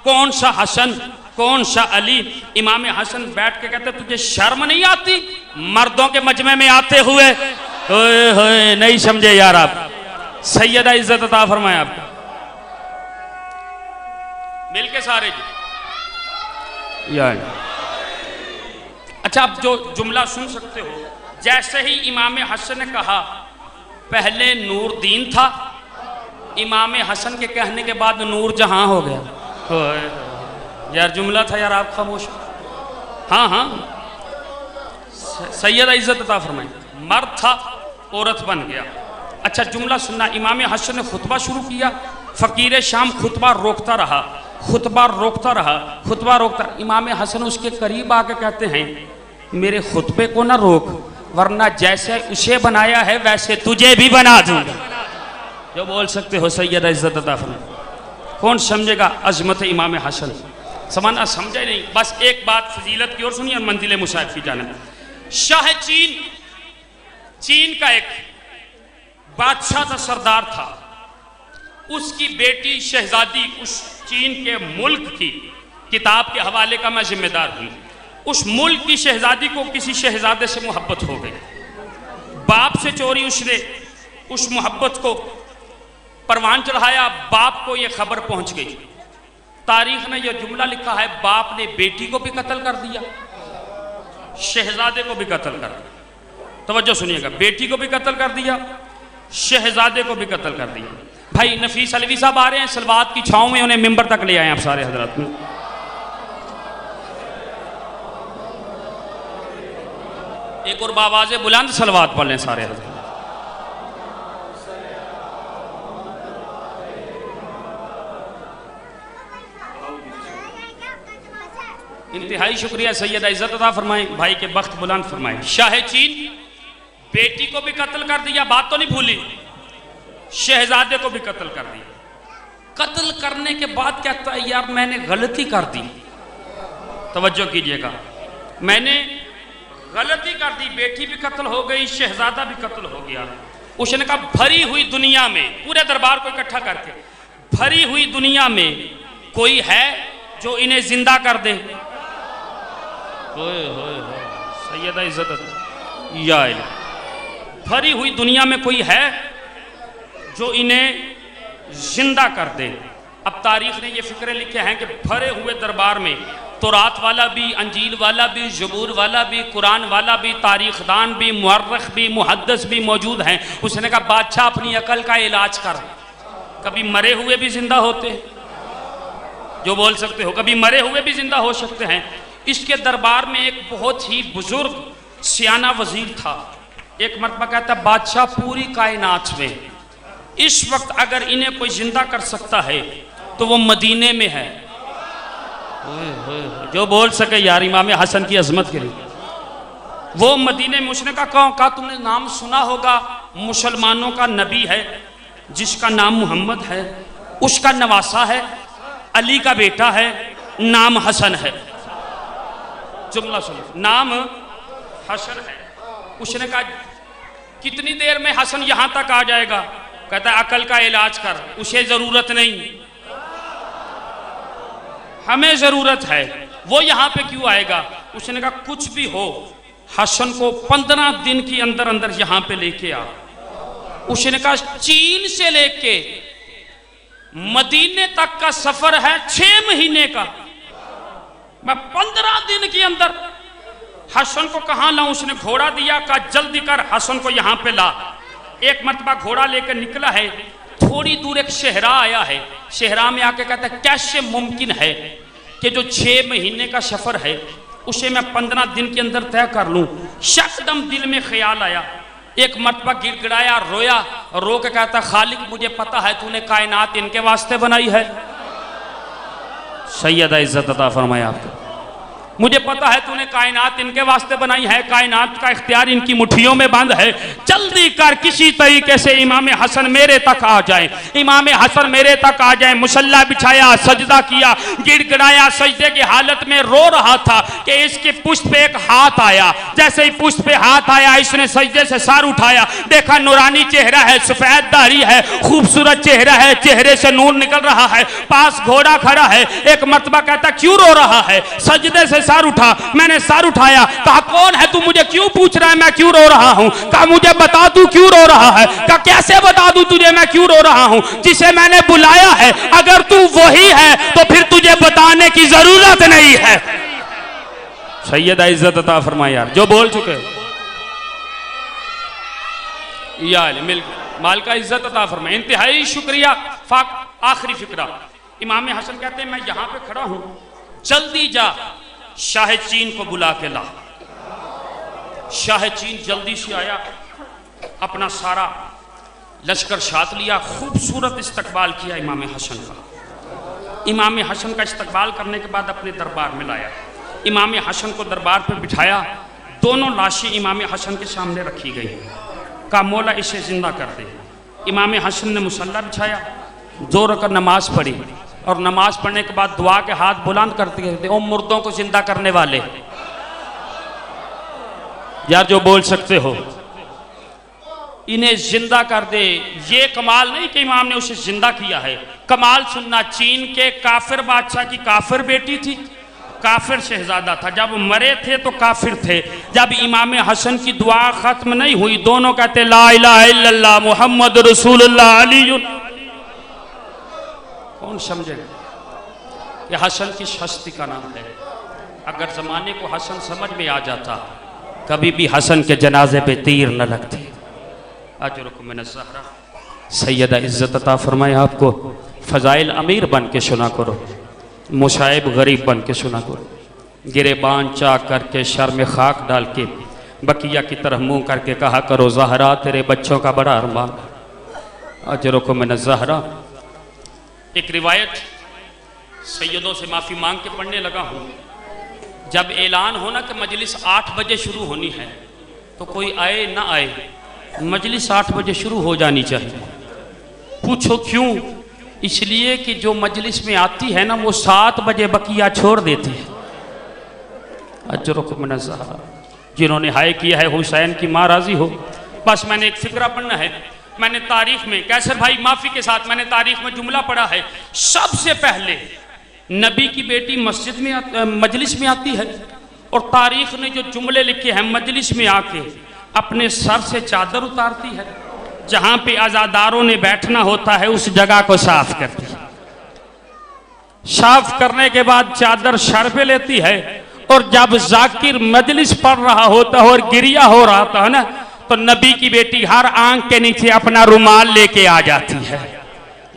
कौन सा हसन, कौन सा अली। इमाम हसन बैठ के कहते तुझे शर्म नहीं आती मर्दों के मजमे में आते हुए? ओए होए, नहीं समझे यार आप। सैयदा इज्जत अता फरमाए आपको। मिल के सारे यार। अच्छा, अब जो जुमला सुन सकते हो, जैसे ही इमाम हसन ने कहा पहले नूर दीन था, इमाम हसन के कहने के बाद नूर जहां हो गया। यार जुमला था यार, आप खामोश। हाँ हाँ, सैयदा इज्जत अता फरमाए। मर्द था औरत बन गया। अच्छा जुमला सुनना, इमाम हसन ने खुतबा शुरू किया, फ़कीर शाम खुतबा रोकता रहा, खुतबा रोकता रहा, खुतबा रोकता। इमाम हसन उसके करीब आके कहते हैं मेरे खुतबे को ना रोक, वरना जैसे उसे बनाया है वैसे तुझे भी बना दूंगा। जो बोल सकते हो सैयदा इज्जत अता फरमाए। कौन समझेगा अजमत इमाम हसन? समाना समझे नहीं। बस एक बात फजीलत की और सुनिए, मंजिल मुसाहिब की जानिब। शाह चीन का एक बादशाह था, सरदार था, उसकी बेटी शहजादी, उस चीन के मुल्क की किताब के हवाले का मैं जिम्मेदार हूँ। उस मुल्क की शहजादी को किसी शहजादे से मोहब्बत हो गई, बाप से चोरी उसने उस मोहब्बत को परवान चढ़ाया, बाप को यह खबर पहुंच गई। तारीख ने यह जुमला लिखा है, बाप ने बेटी को भी कत्ल कर दिया, शहजादे को भी कत्ल कर दिया। तवज्जो सुनिएगा, बेटी को भी कत्ल कर दिया, शहजादे को भी कत्ल कर दिया। भाई नफीस अलवी साहब आ रहे हैं, सलवात की छांव में उन्हें मिंबर तक ले आए आप सारे हजरात में। एक और बावाज़े बुलंद सलवात पढ़ लें सारे हजरात। इंतहाई शुक्रिया, सैयदा इज्जत अता फरमाए, भाई के बख्त बुलंद फरमाए। शाह चीन बेटी को भी कत्ल कर दिया, बात तो नहीं भूली, शहजादे को भी कत्ल कर दिया। कत्ल करने के बाद कहता है यार मैंने गलती कर दी। तवज्जो कीजिएगा, मैंने गलती कर दी, बेटी भी कत्ल हो गई, शहजादा भी कत्ल हो गया। उसने कहा भरी हुई दुनिया में, पूरे दरबार को इकट्ठा करके, भरी हुई दुनिया में कोई है जो इन्हें जिंदा कर दे? सैयदा इज्जत या भरी हुई दुनिया में कोई है जो इन्हें जिंदा कर दे? अब तारीख ने ये फिक्रे लिखे हैं कि भरे हुए दरबार में तौरात वाला भी, अंजील वाला भी, ज़बूर वाला भी, कुरान वाला भी, तारीखदान भी, मुअर्रिख भी, मुहद्दिस भी मौजूद हैं। उसने कहा बादशाह अपनी अकल का इलाज कर, कभी मरे हुए भी जिंदा होते, जो बोल सकते हो, कभी मरे हुए भी जिंदा हो सकते हैं। इसके दरबार में एक बहुत ही बुजुर्ग सियाना वजीर था। एक मरतबा कहता बादशाह पूरी कायनात में इस वक्त अगर इन्हें कोई जिंदा कर सकता है तो वो मदीने में है। जो बोल सके यार इमाम हसन की अजमत के लिए, वो मदीने में। उसने कहा तुमने नाम सुना होगा, मुसलमानों का नबी है जिसका नाम मोहम्मद है, उसका नवासा है, अली का बेटा है, नाम हसन है। जुमला सुनो, नाम हसन है। उसने कहा कितनी देर में हसन यहां तक आ जाएगा? कहता है अकल का इलाज कर, उसे जरूरत नहीं, हमें जरूरत है, वो यहां पे क्यों आएगा? उसने कहा कुछ भी हो, हसन को 15 दिन के अंदर अंदर यहां पे लेके आ। उसने कहा चीन से लेके मदीने तक का सफर है 6 महीने का, मैं 15 दिन के अंदर हसन को कहां लाऊं? उसने घोड़ा दिया, कहा जल्दी कर हसन को यहां पे ला। एक मरतबा घोड़ा लेकर निकला है, थोड़ी दूर एक शहरा आया है, शहरा में आके कहता है कैसे मुमकिन है कि जो 6 महीने का सफर है उसे मैं 15 दिन के अंदर तय कर लूं? एकदम दिल में ख्याल आया, एक मरतबा गिड़गिड़ाया, रोया, रो के कहता खालिक मुझे पता है तूने कायनात इनके वास्ते बनाई है। सैयदा इज्जत अता फरमाए आपको, मुझे पता है तूने कायनात इनके वास्ते बनाई है, कायनात का इख्तियार इनकी मुट्ठियों में बंद है, जल्दी कर किसी तरीके से इमाम हसन मेरे तक आ जाए, इमाम हसन मेरे तक आ जाए। मुसल्ला बिछाया, सजदा किया, गिड़गिड़ाया, सजदे की हालत में रो रहा था कि इसके पुष्ट पे एक हाथ आया। जैसे ही पुष्ट पे हाथ आया इसने सजदे से सर उठाया, देखा नूरानी चेहरा है, सफेद दाढ़ी है, खूबसूरत चेहरा है, चेहरे से नूर निकल रहा है, पास घोड़ा खड़ा है। एक मरतबा कहता क्यों रो रहा है? सजदे से सर उठा, मैंने सर उठाया, कहा कौन है तू, मुझे क्यों पूछ रहा है मैं क्यों रो रहा हूं? कहा मुझे बता तू क्यों रो रहा है? कहा कैसे बता दूं तुझे मैं क्यों रो रहा हूं? जिसे मैंने बुलाया है अगर तू वही है तो फिर तुझे बताने की जरूरत नहीं है। सैयदा इज्जत अता फरमाए यार, जो बोल चुके यार मिल माल का इज्जत अता फरमाए, इंतहाई शुक्रिया। आखिरी फिक्रा, इमाम हसन कहते हैं मैं यहां पे खड़ा हूं, जल्दी जा शाह चीन को बुला के ला। शाह चीन जल्दी से आया, अपना सारा लश्कर साथ लिया, खूबसूरत इस्तकबाल किया इमाम हसन का। इमाम हसन का इस्तकबाल करने के बाद अपने दरबार में लाया, इमाम हसन को दरबार पर बिठाया, दोनों लाशें इमाम हसन के सामने रखी गई। कहा मौला इसे जिंदा कर दे। इमाम हसन ने मुसल्ला बिछाया, 2 रकात नमाज पढ़ी और नमाज पढ़ने के बाद दुआ के हाथ बुलंद करते कहते ओ मुर्दों को जिंदा करने वाले यार, जो बोल सकते हो इन्हें जिंदा कर दे। ये कमाल नहीं कि इमाम ने उसे जिंदा किया है, कमाल सुनना, चीन के काफिर बादशाह की काफिर बेटी थी, काफिर शहजादा था, जब मरे थे तो काफिर थे। जब इमाम हसन की दुआ खत्म नहीं हुई, दोनों कहते ला इलाहा इल्लल्लाह मुहम्मद रसूलुल्लाह अली। कौन समझेगा ये हसन किस हस्ती का नाम है? अगर जमाने को हसन समझ में आ जाता कभी भी हसन के जनाजे पे तीर न लगते। अजरुकुम मिन ज़हरा। सैयदा इज्जत अता फरमाए आपको, फ़ज़ाइल अमीर बन के सुना करो, मुशाइब गरीब बन के सुना करो, गिरेबान चाक करके शर में खाक डाल के बकिया की तरह मुंह करके कहा करो ज़हरा तेरे बच्चों का बड़ा अरमान। अजरुकुम मिन ज़हरा। एक रिवायत सैयदों से माफ़ी मांग के पढ़ने लगा हूँ, जब ऐलान होना कि मजलिस 8 बजे शुरू होनी है तो कोई आए ना आए, मजलिस 8 बजे शुरू हो जानी चाहिए। पूछो क्यों? इसलिए कि जो मजलिस में आती है ना वो 7 बजे बकिया छोड़ देती है। अजरुक मिन ज़हरा, जिन्होंने हाय किया है हुसैन की माँ राजी हो। बस मैंने एक फिक्रा पढ़ना है। मैंने तारीख में, कैसर भाई माफ़ी के साथ, मैंने तारीख में जुमला पढ़ा है, सबसे पहले नबी की बेटी मस्जिद में मजलिस में आती है और तारीख ने जो जुमले लिखे हैं मजलिस में आके अपने सर से चादर उतारती है, जहाँ पे आज़ादारों ने बैठना होता है उस जगह को साफ करती है। साफ करने के बाद चादर सर पे लेती है और जब जाकिर मजलिस पढ़ रहा होता है और गिरिया हो रहा था ना, तो नबी की बेटी हर आंख के नीचे अपना रुमाल लेके आ जाती है।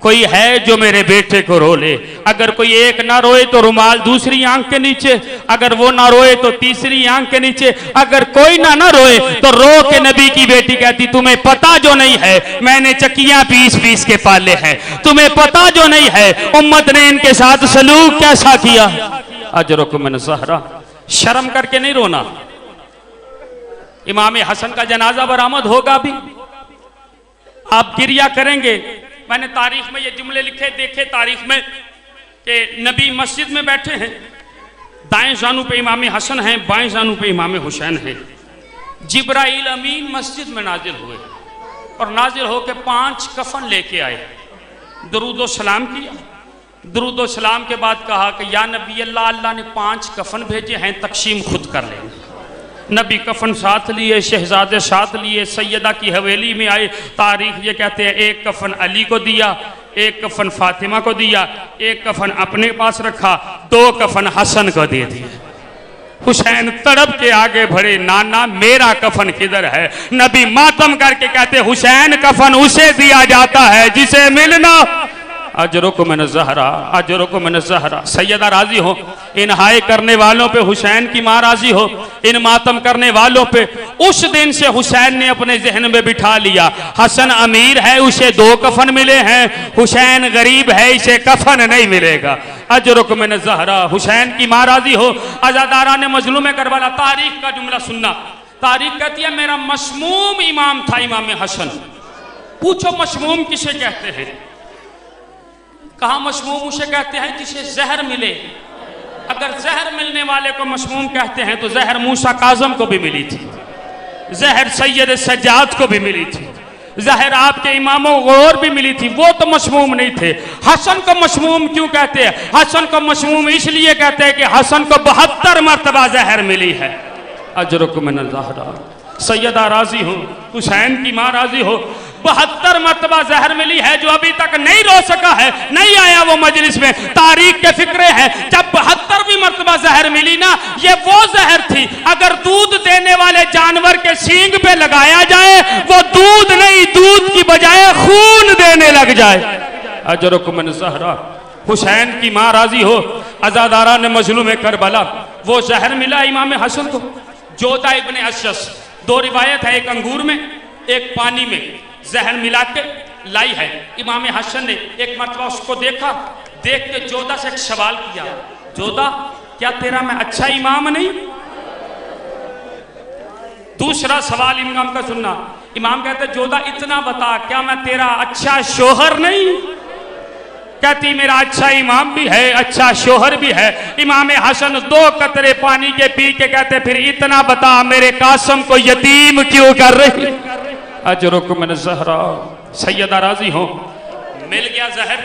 कोई है जो मेरे बेटे को रो ले, अगर कोई एक ना रोए तो रुमाल दूसरी आंख के नीचे, अगर वो ना रोए तो तीसरी आंख के नीचे, अगर कोई ना रोए तो रो के नबी की बेटी कहती तुम्हें पता जो नहीं है मैंने चकियां पीस पीस के पाले हैं, तुम्हें पता जो नहीं है उम्मत ने इनके साथ सलूक कैसा किया। अजरुक मिन ज़हरा, शर्म करके नहीं रोना। इमाम हसन का जनाजा बरामद होगा भी, आप गिरिया करेंगे। मैंने तारीख में ये जुमले लिखे, देखे तारीख में कि नबी मस्जिद में बैठे हैं, दाएं जानू पे इमाम हसन हैं, बाएं जानू पे इमाम हुसैन हैं। जिब्राइल अमीन मस्जिद में नाजिल हुए और नाजिल होके 5 कफन लेके आए, दरूद सलाम किया। दरूद सलाम के बाद कहा कि या नबी अल्लाह, अल्लाह ने 5 कफन भेजे हैं, तकसीम खुद कर लेंगे। नबी कफन साथ लिए, शहजादे साथ लिए, सैयदा की हवेली में आए। तारीख ये कहते हैं एक कफन अली को दिया, एक कफन फातिमा को दिया, एक कफन अपने पास रखा, 2 कफन हसन को दे दिए। हुसैन तड़प के आगे बढ़े, नाना मेरा कफन किधर है? नबी मातम करके कहते हुसैन कफन उसे दिया जाता है जिसे मिलना। अजरुक मिन ज़हरा, अजरुक मिन ज़हरा। सैयदा राजी हो, इन हाय करने वालों पे हुसैन की माँ राजी हो, इन मातम करने वालों पे। उस दिन से हुसैन ने अपने जहन में बिठा लिया, हसन अमीर है उसे 2 कफन मिले हैं, हुसैन गरीब है इसे कफन नहीं मिलेगा। अजरुक मिन ज़हरा, हुसैन की माँ राजी हो। अज़ादारा ने मजलूम करबला, तारीख का जुमला सुनना। तारीख कहती है मेरा मशमूम इमाम था इमाम हसन। पूछो मशमूम किसे कहते हैं? कहा मशमूम उसे कहते हैं जिसे जहर मिले। अगर जहर मिलने वाले को मशमूम कहते हैं तो जहर मूसा काज़म को भी मिली थी, जहर सैयद सज्जाद को भी मिली थी, जहर आपके इमामों और भी मिली थी, वो तो मशमूम नहीं थे। हसन को मशमूम क्यों कहते हैं? हसन को मशमूम इसलिए कहते हैं कि हसन को 72 मरतबा जहर मिली है। अजरुक मिन ज़हरा, सैयदा राजी हो, हुसैन की माँ राजी हो। 72 मरतबा जहर मिली है, जो अभी तक नहीं रो सका है, नहीं आया वो मजलिस में। तारीख के फिक्रे है, जब 72वीं मरतबा जहर मिली ना, ये वो जहर थी अगर दूध देने वाले जानवर के सींग पे लगाया जाए वो दूध नहीं, दूध की बजाय खून देने लग जाए। अजरुक मिन ज़हरा, हुसैन की माँ राजी हो। अज़ादारा ने मजलूम करबला, वो जहर मिला इमाम हसन को। जोधा इब्ने अशस, 2 रिवायत है, एक अंगूर में एक पानी में जहर मिला के लाई है। इमाम हसन ने एक मरतबा उसको देखा, देख के जोधा से एक सवाल किया, जोधा क्या तेरा मैं अच्छा इमाम नहीं? दूसरा सवाल इमाम का सुनना। इमाम कहते जोधा इतना बता, क्या मैं तेरा अच्छा शोहर नहीं? कहती मेरा अच्छा इमाम भी है, अच्छा शोहर भी है। इमाम हसन 2 कतरे पानी के पी के कहते फिर इतना बता मेरे कासम को यतीम क्यों कर रही? अजरुक मिन ज़हरा, सैयदा राजी हो। मिल गया जहर,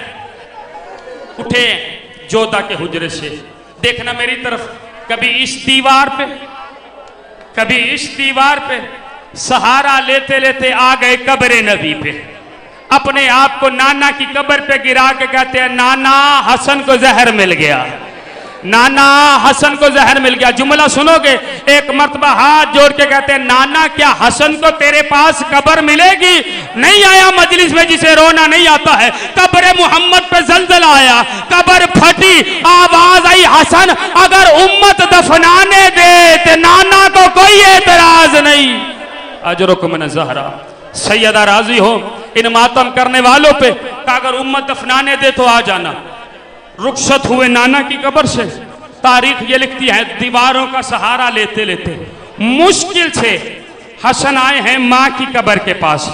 उठे जोधा के हुजरे से, देखना मेरी तरफ, कभी इस दीवार पे कभी इस दीवार पे, सहारा लेते लेते आ गए कब्र नबी पे। अपने आप को नाना की कब्र पे गिरा के कहते हैं नाना हसन को जहर मिल गया, नाना हसन को जहर मिल गया। जुमला सुनोगे, एक मर्तबा हाथ जोड़ के कहते हैं नाना क्या हसन को तेरे पास कब्र मिलेगी? नहीं आया मजलिस में जिसे रोना नहीं आता है। कब्र मोहम्मद पे जल्जला आया, कब्र फटी, आवाज आई हसन अगर उम्मत दफनाने दे तो नाना को कोई एतराज नहीं। अजरुक मिन ज़हरा, सैयदा राजी हो इन मातम करने वालों पे, अगर उम्मत दफनाने दे तो आ जाना। रुखसत हुए नाना की कब्र से। तारीख ये लिखती है दीवारों का सहारा लेते लेते मुश्किल से हसन आए हैं माँ की कब्र के पास।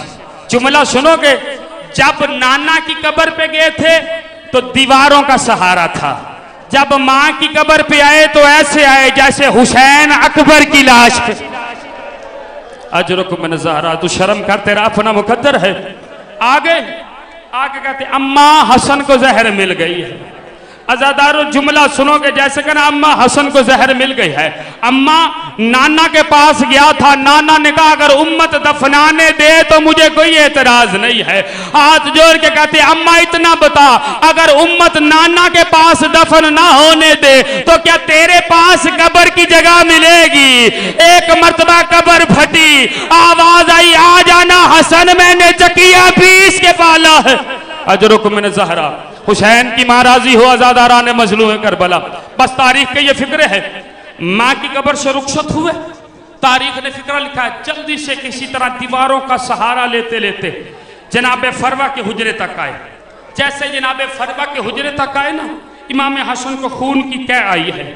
जुमला सुनोगे, जब नाना की कब्र पे गए थे तो दीवारों का सहारा था, जब मां की कब्र पे आए तो ऐसे आए जैसे हुसैन अकबर की लाश पे। अजरुकुम ज़हरा, तू शर्म कर, तेरा अपना मुकद्दर है। आगे आगे कहते अम्मा हसन को जहर मिल गई है। अज़ादारो जुमला सुनोगे जैसे कहना अम्मा हसन को जहर मिल गई है। अम्मा नाना के पास गया था, नाना ने कहा अगर उम्मत दफनाने दे तो मुझे कोई एतराज नहीं है। हाथ जोड़ के कहते अम्मा इतना बता, अगर उम्मत नाना के पास दफन ना होने दे तो क्या तेरे पास कब्र की जगह मिलेगी? एक मर्तबा कब्र फटी, आवाज आई आ जाना हसन, मैंने चकिया पीस के पाला है। अजरुकुम ज़हरा, हुसैन की मां राजी हो, आजादारा ने मजलूम करबला। बस तारीख के ये फिक्र है, मां की कब्र से रुखसत हुए, तारीख ने फिक्र लिखा है, जल्दी से किसी तरह दीवारों का सहारा लेते लेते जनाब फरवा के हुजरे तक आए। जैसे जनाब फरवा के हुजरे तक आए ना, इमाम हसन को खून की कै आई है,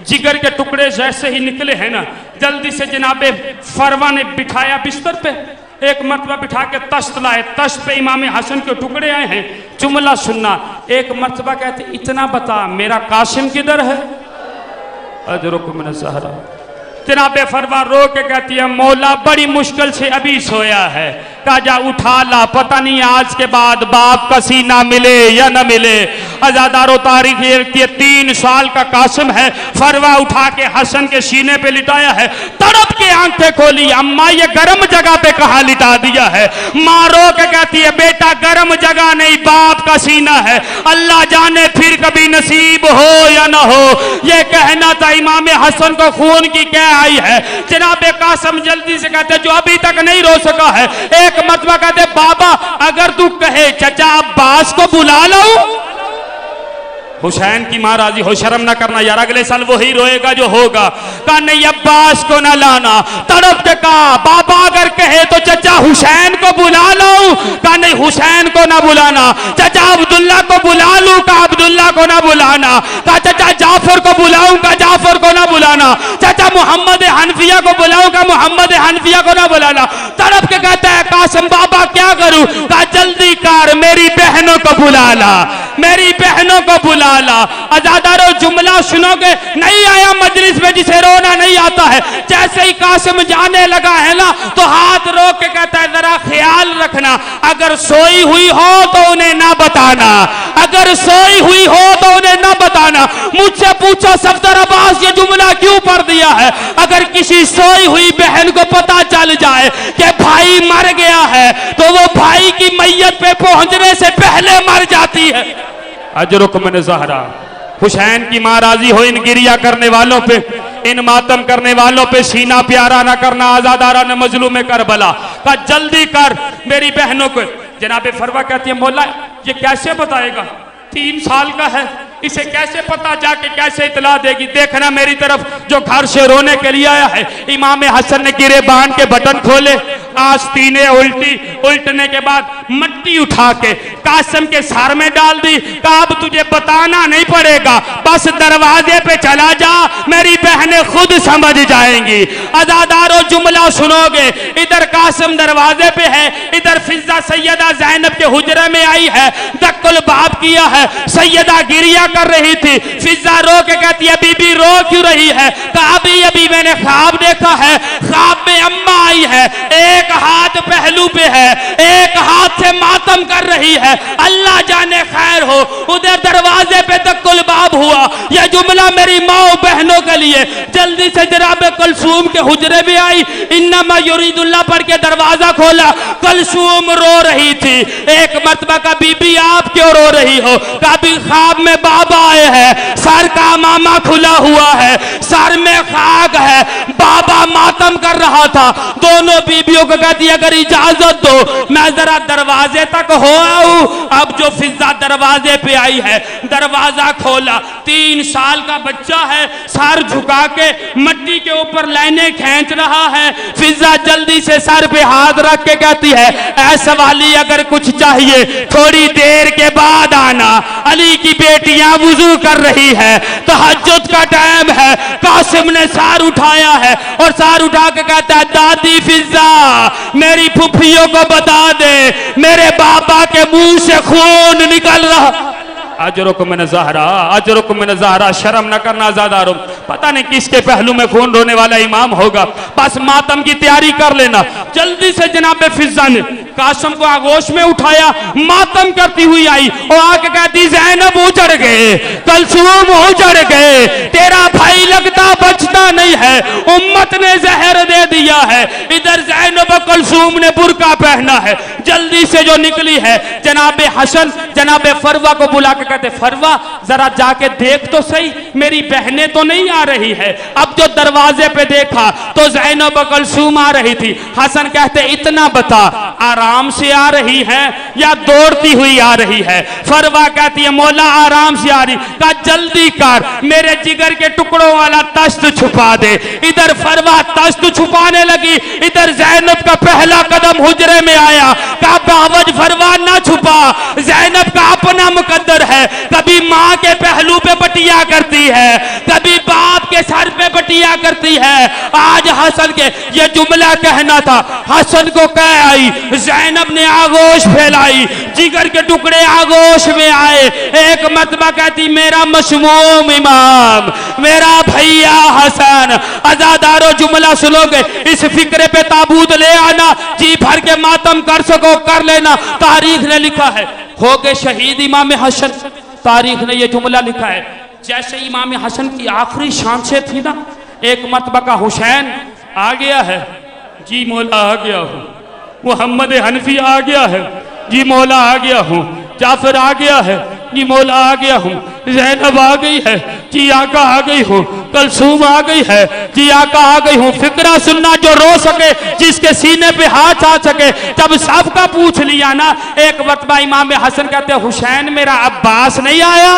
जिगर के टुकड़े जैसे ही निकले हैं ना, जल्दी से जनाब फरवा ने बिठाया बिस्तर पे, एक मरतबा बिठा के तश्त लाए, तश्त पे इमाम हसन के टुकड़े आए हैं। जुमला सुनना, एक मरतबा कहते इतना बता मेरा कासिम किधर है? अजरुकुम ज़हरा, जनाब फरवा रो के कहती है मौला बड़ी मुश्किल से अभी सोया है। काजा उठा ला, पता नहीं आज के बाद बाप का सीना मिले या न मिले। आजादारो तारीख ये 3 साल का कासिम है, फरवा उठा के हसन के सीने पे लिटाया है, तड़प के आंखें खोली, अम्मा ये गर्म जगह पे कहा लिटा दिया है? मां रो के कहती है बेटा गर्म जगह नहीं, बाप का सीना है, अल्लाह जाने फिर कभी नसीब हो या ना हो। ये कहना था इमाम हसन को खून की क्या आई है। जनाब कासिम जल्दी से कहते जो अभी तक नहीं रो सका है, एक मरतबा कहते बाबा अगर तू कहे चचा अब्बास को बुला लो। हुसैन की मां राजी हो, शर्म ना करना यार, अगले साल वही रोएगा जो होगा। कहा नहीं अब्बास को ना लाना, तड़प के कहा बाबा अगर कहे तो चचा हुसैन को बुला लो। कहा नहीं हुसैन को ना बुलाना, चचा अब्दुल्ला को बुला लूं? कहा अब्दुल्ला को ना बुलाना। कहा चचा जाफर को बुलाऊंगा? जाफर को ना बुलाना। चाचा मोहम्मद हनफिया को बुलाऊंगा? मोहम्मद हनफिया को ना बुलाना। तड़प के कहता है कासिम बाबा क्या करूं? कहा जल्दी कर मेरी बहनों को बुला ला, मेरी बहनों को बुला ला। आजादारो जुमला सुनोगे, नहीं आया मजलिस में जिसे रोना नहीं आता है। जैसे ही कासिम जाने लगा है ना तो हाथ रोक के कहता है जरा ख्याल रखना, अगर सोई हुई हो तो उन्हें ना बताना, अगर सोई हुई हो तो उन्हें ना बताना। मुझसे पूछो सफदर अब्बास ये जुमला क्यों पढ़ दिया है? अगर किसी सोई हुई बहन को पता चल जाए कि भाई मर गया है तो वो भाई की मैयत पे पहुंचने से पहले मर जाती है। अजरुकुम ज़हरा, हुसैन की मां राजी हो इन गिरिया करने वालों पे, इन मातम करने वालों पे सीना प्यारा ना करना। आजादारा ने मजलूम करबला कहा जल्दी कर मेरी बहनों को। जनाब फरवा कहती है मौला ये कैसे बताएगा, 3 साल का है, इसे कैसे पता, जाके कैसे इतला देगी? देखना मेरी तरफ जो घर से रोने के लिए आया है। इमाम हसन ने गिरेबान के बटन खोले, आस्तीनें उल्टी, उल्टने के बाद मट्टी उठा के कासिम के सर में डाल दी। कहा अब तुझे बताना नहीं पड़ेगा, बस दरवाजे पे चला जा, मेरी बहनें खुद समझ जाएंगी। आजादारो जुमला सुनोगे, इधर कासिम दरवाजे पे है, इधर फिजा सैयदा जैनब के हुजरे में आई है, दक्कुल बाब किया है, सैयदा गिरिया कर रही थी। फिजा रो के कहती है बीबी रो क्यों रही है? कहा अभी अभी मैंने ख्वाब देखा है, ख्वाब में अम्मा आई है, एक हाथ पहलू पे है, एक हाथ से मातम कर रही है, अल्लाह जाने खैर हो। उधर दरवाजे पे दक्कुल बाब हुआ। यह जुमला मेरी माँ बहनों के लिए। जल्दी से जनाब कुलसूम के हुजरे में आई, इन्नमा युरीदुल्लाह पढ़ के दरवाजा खोला, कुलसूम रो रही थी। एक मर्तबा का बीबी आप क्यों रो रही हो? कभी ख्वाब में बाबा आए हैं, सर का मामा खुला हुआ है, सर में खाक है, बाबा मातम कर रहा था। दोनों बीबियों को कहती अगर इजाजत दो मैं जरा दरवाजे तक हो आऊं। अब जो फिजा दरवाजे पे आई है, दरवाजा खोला, 3 साल का बच्चा है, सर झुका के मट्टी के ऊपर लाइनें खींच रहा है। फिजा जल्दी से सर पे हाथ रख के कहती है ऐ सवाली अगर कुछ चाहिए चाहिए, थोड़ी देर के बाद आना। अली की बेटियां वुजू कर रही है, तहज्जुद का टाइम है। कासिम ने सार उठाया है और सार उठा के कहता है, दादी फिजा मेरी फुफ्फियों को बता दे मेरे बाबा के मुंह से खून निकल रहा। अजरुकुम मिन ज़हरा, अजरुकुम मिन ज़हरा, शर्म न करना आज़ादारो। पता नहीं किसके पहलू में खून रोने वाला इमाम होगा, बस मातम की तैयारी कर लेना। जल्दी से जनाब फिजा ने कासिम को आगोश में उठाया, मातम करती हुई आई और आके कहती, ज़ैनब उजड़ गए, कलसूम उजड़ गए, तेरा भाई लगता बचता नहीं है, उम्मत ने जहर दे दिया है। इधर ज़ैनब कलसूम ने बुर्का पहना है। जल्दी से जो निकली है जनाब हसन जनाब फरवा को बुला के कहते, फरवा जरा जाके देख तो सही मेरी बहनें तो नहीं आ रही है। अब जो दरवाजे पे देखा तो ज़ैनब कलसूम आ रही थी। हसन कहते, इतना बता आराम से आ रही है या दौड़ती हुई आ रही है? फरवा कहती है, मौला आराम से आ रही। कहा जल्दी कर, मेरे जिगर के टुकड़ों वाला तश्त छुपा दे। इधर फरवा तश्त छुपाने लगी, इधर ज़ैनब का पहला कदम हुजरे में आया। कहा बावज फरवा ना छुपा, ज़ैनब का अपना मुकद्दर है, कभी माँ के पहलू पे बटिया करती है, कभी बाप के सर पे बटिया करती है। आज हसन के ये जुमला कहना था, हसन को कह आई, ज़ैनब ने आगोश फैलाई, जिगर के टुकड़े आगोश में आए। एक मरतबा कहती, मेरा मशमूम इमाम, मेरा भैया हसन। अज़ादारो जुमला सुनोगे, इस फिक्रे पे ताबूत ले आना, जी भर के मातम कर सको कर लेना। तारीख ने लिखा है, हो गए शहीद इमाम हसन। तारीख ने यह जुमला लिखा है, जैसे इमाम हसन की आखिरी सांसें थी ना, एक मरतबा का हुसैन आ गया है, जी मौला आ गया हूँ। मोहम्मद हनफी आ गया है, जी मौला आ गया हूँ। जाफर आ गया है, जी मौला आ गया हूँ। ज़ैनब आ गई है, जी आका आ गई हूँ। कलसूम आ गई है, जी आका आ गई हूँ। फिक्रा सुनना, जो रो सके, जिसके सीने पे हाथ आ सके। जब सबका पूछ लिया ना, एक मरतबा इमाम हसन कहते, हुसैन मेरा अब्बास नहीं आया?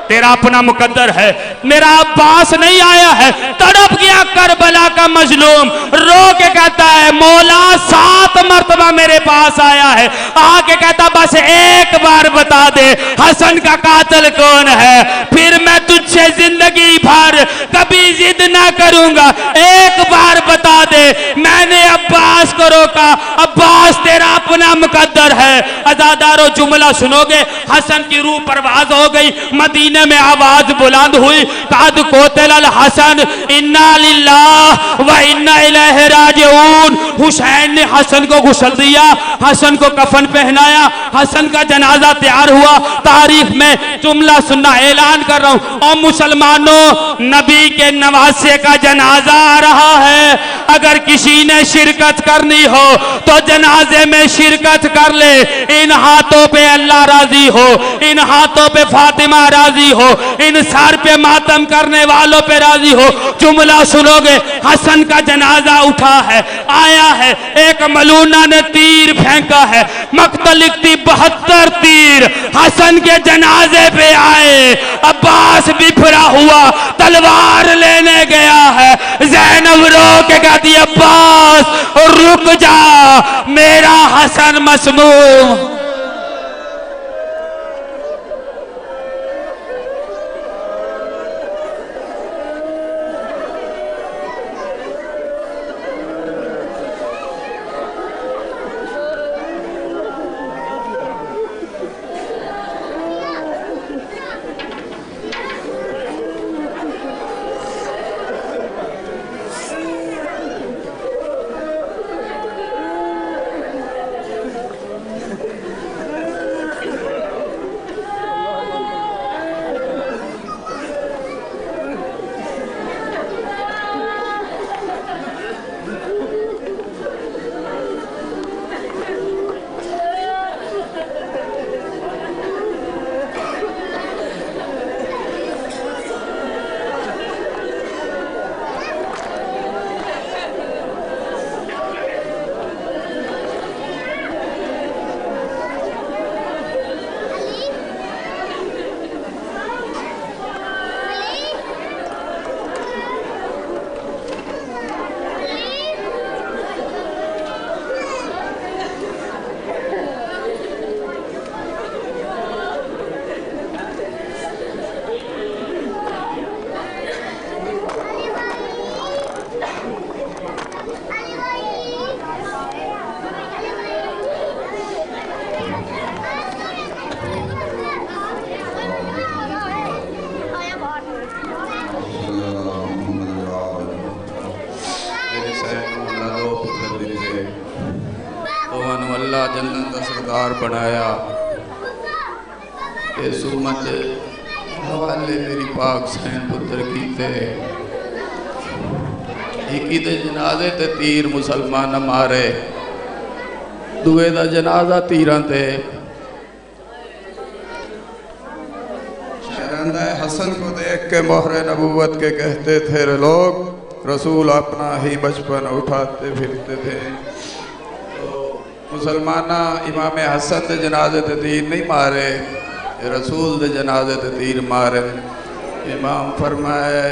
तेरा अपना मुकद्दर है, मेरा अब्बास नहीं आया है। तड़प गया करबला का मजलूम, रो के कहता है, मौला 7 मरतबा मेरे पास आया है। आके कहता, बस एक बार बता दे हसन का कातिल कौन है, फिर मैं तुझसे जिंदगी भर कभी जिद ना करूंगा। एक बार बता दे। मैंने अब्बास को रोका, अब्बास तेरा अपना मुकद्दर है। अज़ादारो जुमला सुनोगे, हसन की रूह परवाज हो गई। मदीने में आवाज बुलंद हुई, काद कोतल अल हसन, इन्ना लिल्लाह व इन्ना इलैहि राजिऊन। हुसैन ने हसन को गुस्ल दिया, हसन को कफन पहनाया, हसन का जनाजा तैयार हुआ। तारीख में जुमला सुनना, ऐलान कर रहा हूं, और मुसलमानों, नबी के नवासे का जनाजा आ रहा है। अगर किसी ने शिरकत करनी हो तो जनाजे में शिरकत कर ले। इन हाथों पे अल्लाह राजी हो, इन हाथों पे फातिमा राजी हो, इन सर पे मातम करने वालों पे राजी हो। जुमला सुनोगे, हसन का जनाजा उठा है, आया है। एक मलूना ने तीर फेंका है, मक्तल लिखती 72 तीर हसन के जनाजे पे आए। अब्बास बिफरा हुआ तलवार लेने गया है। ज़ैनब रो के कहती, अब्बास रुक जा, मेरा हसन मसमूम। जन्नत का सरदार बनाया। इस उम्मत हवाले मेरी पाक सैन पुत्र कीते। इकी दे जनाजे ते तीर मुसलमान मारे, दुए दा जनाजा तीरां ते। शहरंदा हसन को देख के मोहरे नबूवत के कहते थे लोग, रसूल अपना ही बचपन उठाते फिरते थे। तो मुसलमाना इमाम हसन दे जनाजे ते तीर नहीं मारे, रसूल दे जनाजे ते तीर मारे। इमाम फरमाए